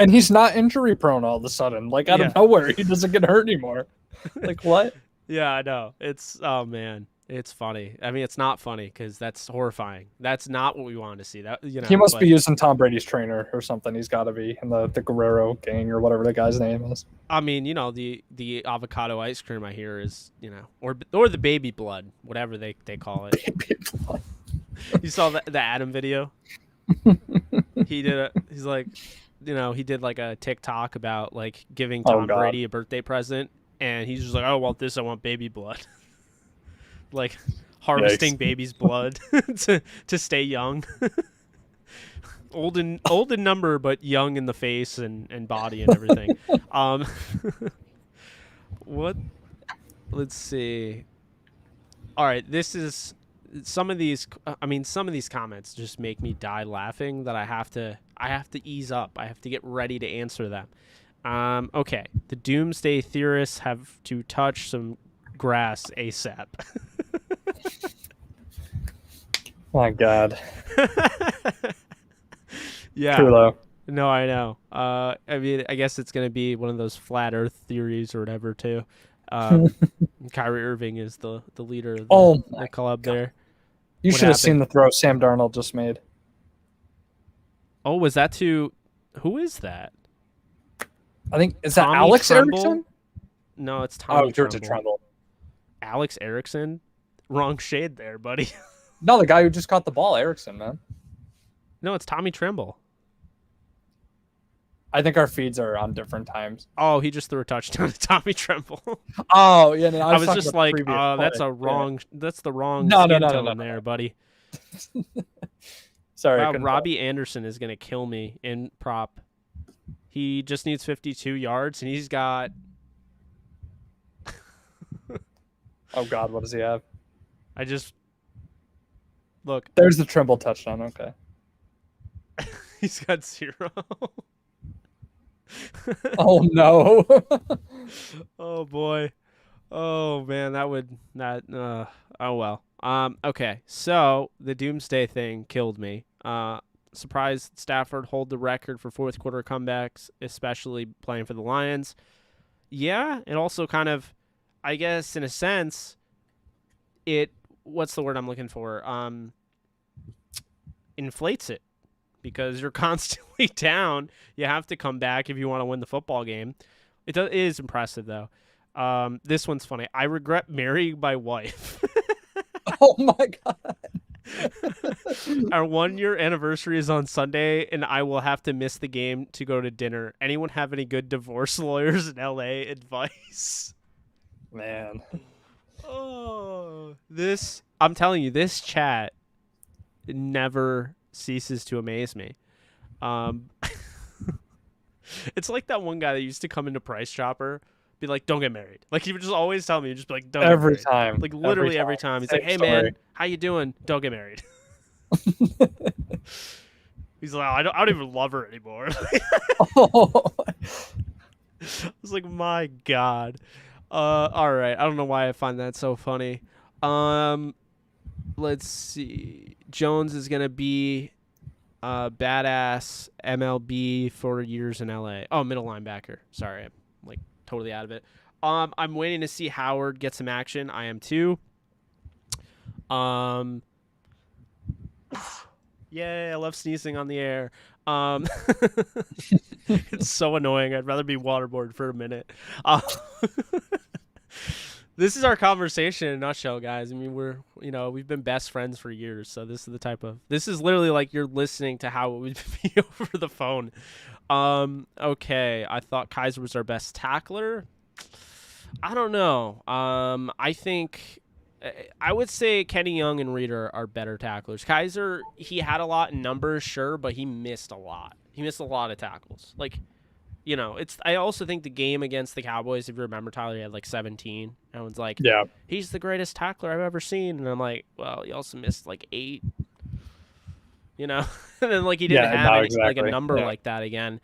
And he's not injury prone all of a sudden. Like, out of nowhere, he doesn't get hurt anymore. Like, what? Yeah, I know. Oh, man. It's funny. I mean, it's not funny because that's horrifying. That's not what we wanted to see. That, you know, he must be using Tom Brady's trainer or something. He's got to be in the Guerrero gang or whatever the guy's name is. I mean, you know, the avocado ice cream I hear is, you know, or the baby blood, whatever they call it. Baby blood. You saw the Adam video? He's like, you know, he did like a TikTok about like giving Tom Brady a birthday present, and he's just like, I don't want this, I want baby blood. Like harvesting baby's blood to stay young. old in number, but young in the face and body and everything. What? Let's see. All right, this is some of these. I mean, some of these comments just make me die laughing. That I have to ease up. I have to get ready to answer them. Okay, the doomsday theorists have to touch some grass ASAP. My God. Yeah. True though. No, I know. I mean, I guess it's gonna be one of those flat Earth theories or whatever too. Kyrie Irving is the leader of the club there. You should have seen the throw Sam Darnold just made. Oh, was that to? Who is that? I think is that Alex Erickson? No, it's Tommy. Oh, Georgia Tremble. Alex Erickson? Wrong shade there, buddy. No, the guy who just caught the ball, Erickson, man. No, it's Tommy Tremble. I think our feeds are on different times. Oh, he just threw a touchdown to Tommy Tremble. Oh, yeah. No, I was just like, that's the wrong skin tone there, buddy. Sorry. Wow, Robbie Anderson is going to kill me in prop. He just needs 52 yards, and he's got... Oh, God, what does he have? Look. There's the Trimble touchdown, okay. He's got 0. Oh no. Oh boy. Oh man, oh well. Okay. So the Doomsday thing killed me. Surprised Stafford hold the record for fourth quarter comebacks, especially playing for the Lions. Yeah, it also kind of, I guess in a sense, what's the word I'm looking for? Inflates it, because you're constantly down. You have to come back if you want to win the football game. It is impressive, though. This one's funny. I regret marrying my wife. Oh, my God. Our 1-year anniversary is on Sunday, and I will have to miss the game to go to dinner. Anyone have any good divorce lawyers in LA advice? Man. Oh, I'm telling you, this chat never ceases to amaze me. It's like that one guy that used to come into Price Chopper, be like, don't get married. Like, he would just always tell me, just be like, don't get married. Every time. Like, literally every time. He's like, hey, story. man, how you doing? Don't get married. He's like, I don't even love her anymore. I was like, my God. All right. I don't know why I find that so funny. Let's see. Jones is going to be badass MLB for years in LA. Oh, middle linebacker. Sorry. I'm like totally out of it. I'm waiting to see Howard get some action. I am too. Yay, I love sneezing on the air. It's so annoying. I'd rather be waterboarded for a minute. This is our conversation in a nutshell, guys. I mean, we've been best friends for years, so this is literally like you're listening to how it would be over the phone. Okay, I thought Kaiser was our best tackler. I don't know. I think I would say Kenny Young and Reeder are better tacklers. Kaiser, he had a lot in numbers, sure, but he missed a lot. He missed a lot of tackles. Like, I also think the game against the Cowboys, if you remember, Tyler, he had like 17. Everyone's like, yeah, he's the greatest tackler I've ever seen. And I'm like, well, he also missed like 8. And then like he didn't have like a number like that again.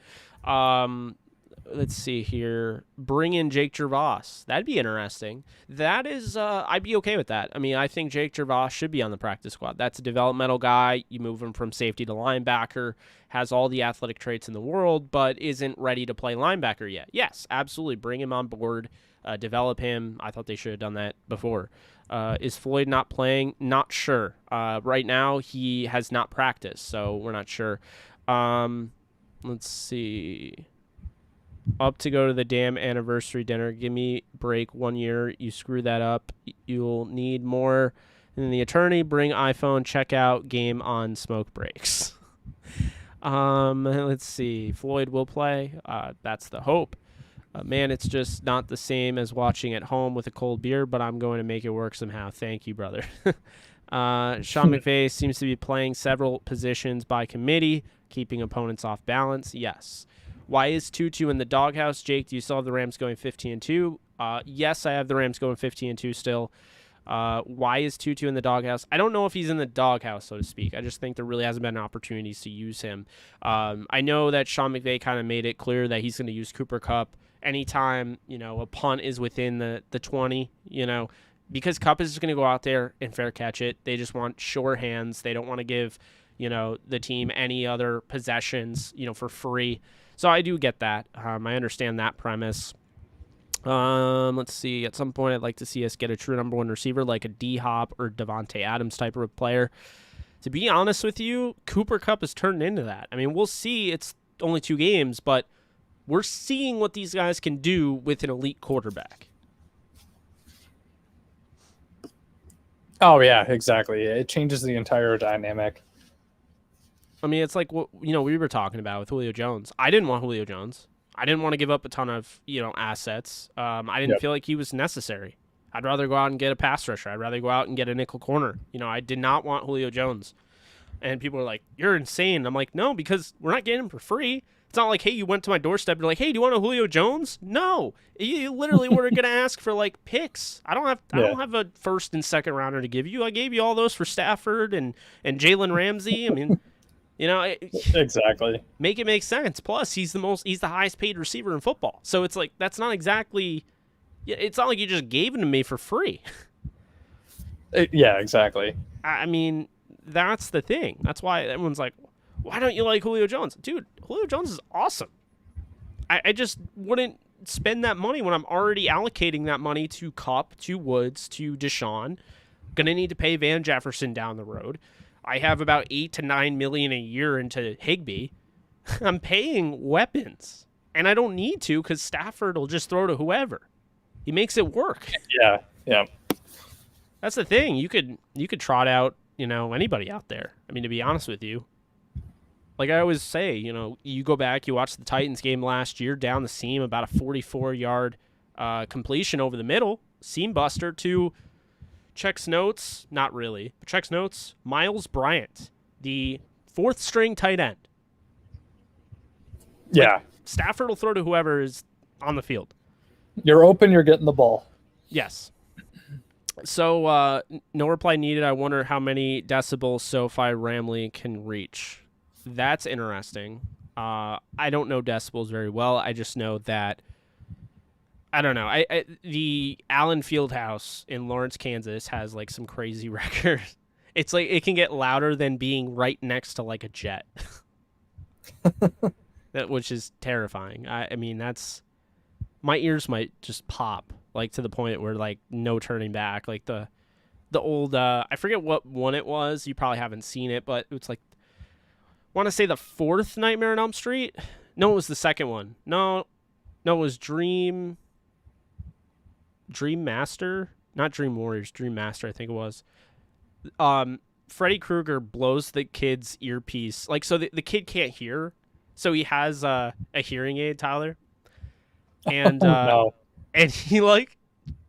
Let's see here. Bring in Jake Gervais. That'd be interesting. That is, I'd be okay with that. I mean, I think Jake Gervais should be on the practice squad. That's a developmental guy. You move him from safety to linebacker, has all the athletic traits in the world, but isn't ready to play linebacker yet. Yes, absolutely. Bring him on board, develop him. I thought they should have done that before. Is Floyd not playing? Not sure. Right now, he has not practiced, so we're not sure. Let's see. Up to go to the damn anniversary dinner. Give me break 1 year. You screw that up, you'll need more than the attorney. Bring iPhone. Check out game on smoke breaks. Let's see. Floyd will play. That's the hope. Man, it's just not the same as watching at home with a cold beer, but I'm going to make it work somehow. Thank you, brother. Sean McVay seems to be playing several positions by committee, keeping opponents off balance. Yes. Why is Tutu in the doghouse? Jake, do you still have the Rams going 15-2? Yes, I have the Rams going 15-2 still. Why is Tutu in the doghouse? I don't know if he's in the doghouse, so to speak. I just think there really hasn't been opportunities to use him. I know that Sean McVay kind of made it clear that he's going to use Cooper Kupp anytime, a punt is within the 20, because Kupp is just going to go out there and fair catch it. They just want sure hands. They don't want to give, the team any other possessions, for free. So I do get that. I understand that premise. Let's see. At some point, I'd like to see us get a true number 1 receiver like a D-Hop or Devontae Adams type of player. To be honest with you, Cooper Kupp has turned into that. I mean, we'll see. It's only 2 games, but we're seeing what these guys can do with an elite quarterback. Oh, yeah, exactly. It changes the entire dynamic. I mean, it's like what we were talking about with Julio Jones. I didn't want Julio Jones. I didn't want to give up a ton of assets. I didn't feel like he was necessary. I'd rather go out and get a pass rusher. I'd rather go out and get a nickel corner. I did not want Julio Jones. And people are like, "You're insane." I'm like, "No, because we're not getting him for free." It's not like, "Hey, you went to my doorstep and you're like, hey, do you want a Julio Jones?" No, you literally were gonna ask for like picks. I don't have a first and second rounder to give you. I gave you all those for Stafford and Jalen Ramsey. I mean. You know, Exactly. make it make sense. Plus, he's the highest paid receiver in football. So it's like that's not exactly. It's not like you just gave him to me for free. Yeah, exactly. I mean, that's the thing. That's why everyone's like, why don't you like Julio Jones? Dude, Julio Jones is awesome. I just wouldn't spend that money when I'm already allocating that money to Kupp, to Woods, to Deshaun. Gonna need to pay Van Jefferson down the road. I have about $8 to $9 million a year into Higbee. I'm paying weapons, and I don't need to because Stafford will just throw to whoever. He makes it work. Yeah, yeah. That's the thing. You could trot out, anybody out there. I mean, to be honest with you, like I always say, you go back, you watch the Titans game last year, down the seam, about a 44-yard completion over the middle, seam buster to checks notes, not really, but checks notes, Miles Bryant, the fourth string tight end. Yeah. Like, Stafford will throw to whoever is on the field. You're open, you're getting the ball. Yes. So, no reply needed. I wonder how many decibels SoFi Ramley can reach. That's interesting. I don't know decibels very well. I just know that, I don't know. The Allen Fieldhouse in Lawrence, Kansas has like some crazy records. It's like it can get louder than being right next to like a jet, which is terrifying. I mean, my ears might just pop like to the point where like no turning back. Like the old I forget what one it was. You probably haven't seen it, but it's like I want to say the fourth Nightmare on Elm Street. No, it was the second one. No, it was Dream Master, not Dream Warriors, Dream Master, I think it was. Freddy Krueger blows the kid's earpiece, like so the kid can't hear, so he has a hearing aid, Tyler, and No. and he like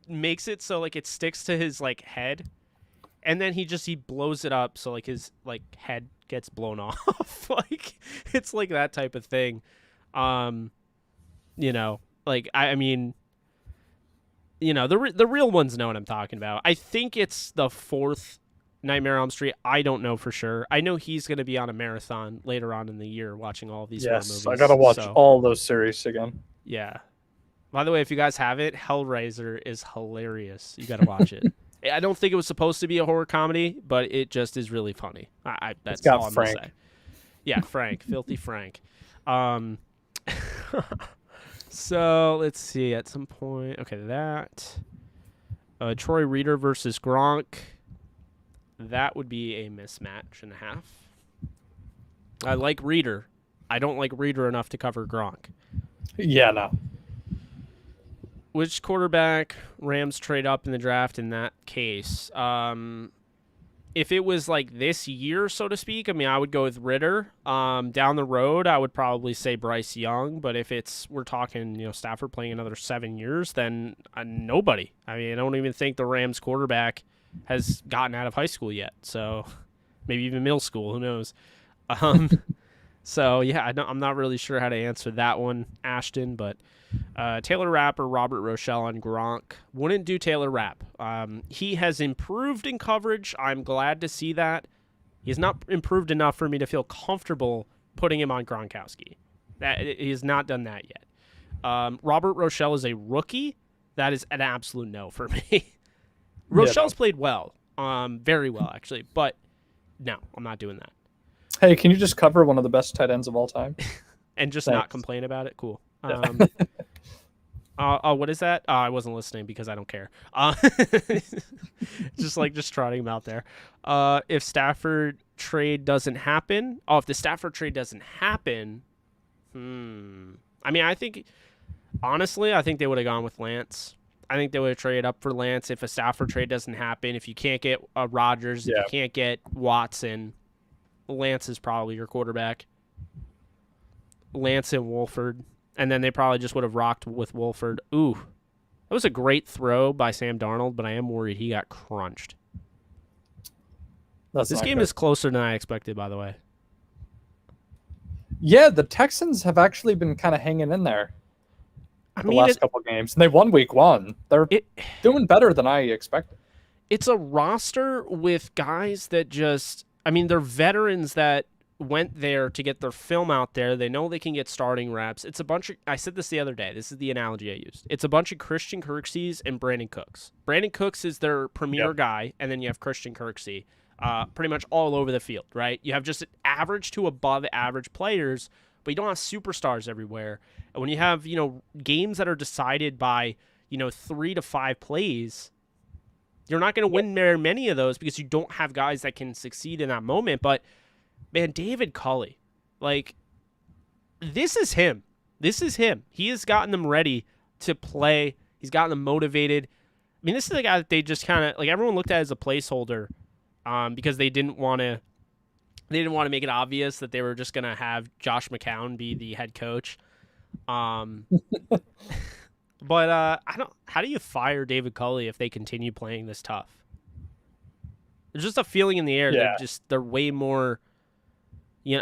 makes it so like it sticks to his like head, and then he blows it up so like his like head gets blown off. Like it's like that type of thing. Like I mean, the real ones know what I'm talking about. I think it's the fourth Nightmare on Elm Street. I don't know for sure. I know he's going to be on a marathon later on in the year watching all of these horror movies. I gotta watch all those series again. Yeah. By the way, if you guys have it, Hellraiser is hilarious. You got to watch it. I don't think it was supposed to be a horror comedy, but it just is really funny. That's all I'm going to say. Yeah, Frank. Filthy Frank. So, let's see. At some point... Okay, that. Troy Reader versus Gronk. That would be a mismatch and a half. I like Reader. I don't like Reader enough to cover Gronk. Yeah, no. Which quarterback Rams trade up in the draft in that case? If it was like this year, so to speak, I mean, I would go with Ritter. Down the road, I would probably say Bryce Young. But if we're talking, Stafford playing another 7 years, then nobody. I mean, I don't even think the Rams quarterback has gotten out of high school yet. So maybe even middle school. Who knows? So, yeah, I'm not really sure how to answer that one, Ashton. But Taylor Rapp or Robert Rochelle on Gronk. Wouldn't do Taylor Rapp. He has improved in coverage. I'm glad to see that. He's not improved enough for me to feel comfortable putting him on Gronkowski. He has not done that yet. Robert Rochelle is a rookie. That is an absolute no for me. Rochelle's played well. Very well, actually. But no, I'm not doing that. Hey, can you just cover one of the best tight ends of all time? And just not complain about it? Cool. What is that? I wasn't listening because I don't care. just trotting him out there. If Stafford trade doesn't happen. If the Stafford trade doesn't happen. I mean, I think they would have gone with Lance. I think they would have traded up for Lance if a Stafford trade doesn't happen. If you can't get Rodgers, if you can't get Watson, Lance is probably your quarterback. Lance and Wolford. And then they probably just would have rocked with Wolford. Ooh, that was a great throw by Sam Darnold, but I am worried he got crunched. This game is closer than I expected, by the way. Yeah, the Texans have actually been kind of hanging in there the last couple of games. And they won week 1. They're doing better than I expected. It's a roster with guys that they're veterans that went there to get their film out there. They know they can get starting reps. It's a bunch of, I said this the other day, this is the analogy I used. It's a bunch of Christian Kirksey's and Brandon Cooks. Brandon Cooks is their premier guy, and then you have Christian Kirksey pretty much all over the field, right? You have just average to above average players, but you don't have superstars everywhere. And when you have, games that are decided by, 3 to 5 plays, you're not going to win very many of those because you don't have guys that can succeed in that moment. But man, David Culley, this is him. This is him. He has gotten them ready to play. He's gotten them motivated. I mean, this is the guy that they just kind of, everyone looked at as a placeholder because they didn't want to make it obvious that they were just going to have Josh McCown be the head coach. But how do you fire David Culley if they continue playing this tough? There's just a feeling in the air that they're way more,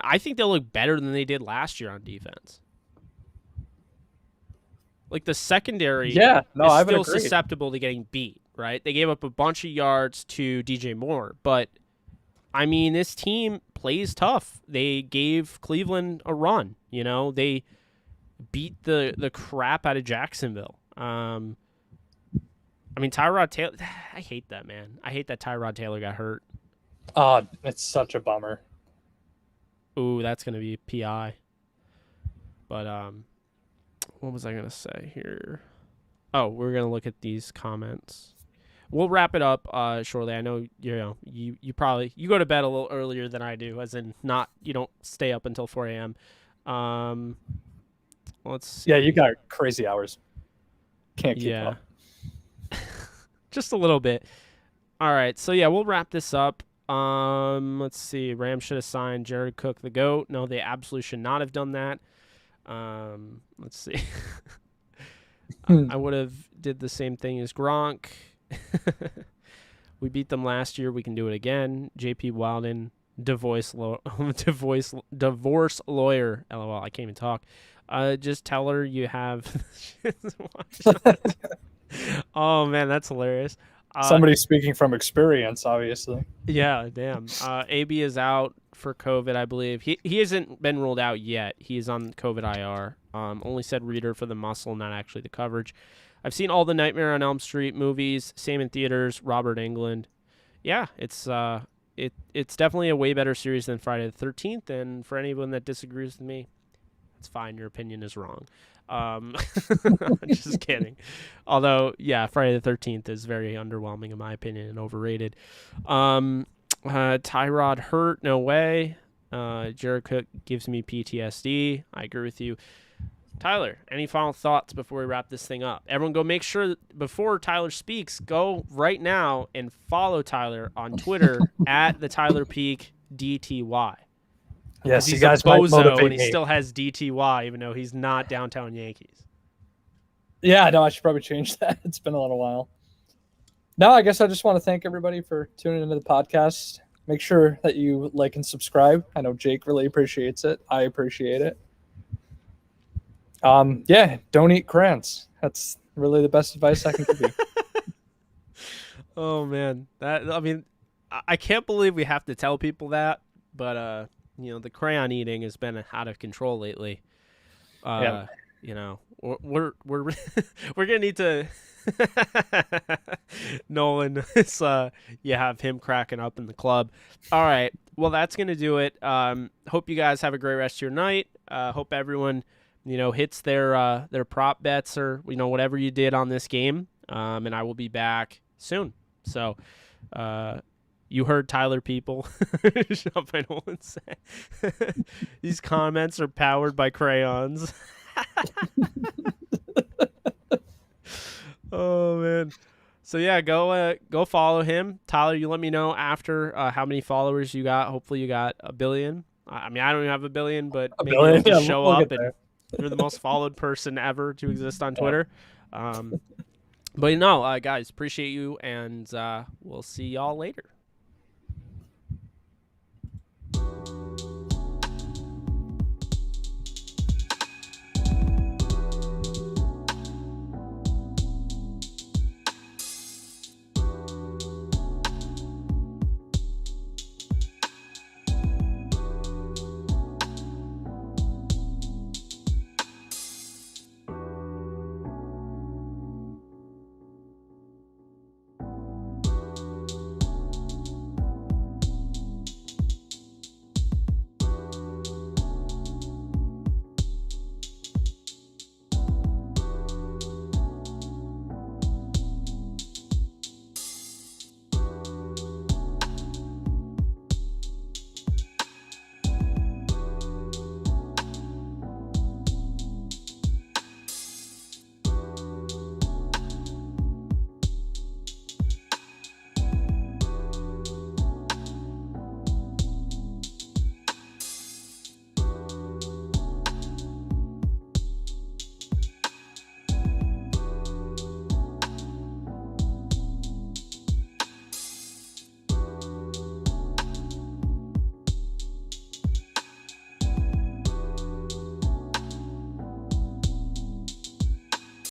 I think they'll look better than they did last year on defense. The secondary is still susceptible to getting beat, right? They gave up a bunch of yards to DJ Moore, but I mean, this team plays tough. They gave Cleveland a run, they beat the crap out of Jacksonville. I mean, Tyrod Taylor, I hate that, man. I hate that Tyrod Taylor got hurt. Oh, it's such a bummer. Ooh, that's going to be PI. But what was I going to say here? Oh, we're going to look at these comments. We'll wrap it up shortly. I know, you go to bed a little earlier than I do, as in you don't stay up until 4 a.m. Let's see. Yeah, you got crazy hours. Can't keep up. Just a little bit. All right, so we'll wrap this up. Let's see. Rams should have signed Jared Cook, the GOAT. No, they absolutely should not have done that. Let's see. I would have did the same thing as Gronk. We beat them last year. We can do it again. JP Wilden, divorce lawyer. LOL. I can't even talk. Just tell her you have. Oh man, that's hilarious. Somebody speaking from experience, obviously. Yeah, damn. AB is out for COVID, I believe. He hasn't been ruled out yet. He is on COVID IR. Only said reader for the muscle, not actually the coverage. I've seen all the Nightmare on Elm Street movies, same in theaters. Robert Englund. Yeah, it's definitely a way better series than Friday the 13th. And for anyone that disagrees with me, it's fine. Your opinion is wrong. Just kidding. Although, yeah, Friday the 13th is very underwhelming in my opinion and overrated. Tyrod hurt, no way. Jared Cook gives me PTSD. I agree with you. Tyler, any final thoughts before we wrap this thing up? Everyone go make sure before Tyler speaks, go right now and follow Tyler on Twitter at the Tyler Peak DTY. Yes, he's you guys a bozo and he me. still has DTY, even though he's not Downtown Yankees. Yeah, no, I should probably change that. It's been a little while. No, I guess I just want to thank everybody for tuning into the podcast. Make sure that you like and subscribe. I know Jake really appreciates it. I appreciate it. Don't eat crayons. That's really the best advice I can give you. Oh man, I can't believe we have to tell people that, but the crayon eating has been out of control lately. We're we're gonna need to Nolan. You have him cracking up in the club. All right, well that's gonna do it. Hope you guys have a great rest of your night. Hope everyone hits their prop bets or whatever you did on this game. And I will be back soon. So you heard Tyler, people. These comments are powered by crayons. Oh man. So yeah, go follow him. Tyler, you let me know after how many followers you got. Hopefully you got 1 billion. I mean, I don't even have 1 billion, but maybe you'll just show up and you're the most followed person ever to exist on Twitter. But guys, appreciate you, and we'll see y'all later.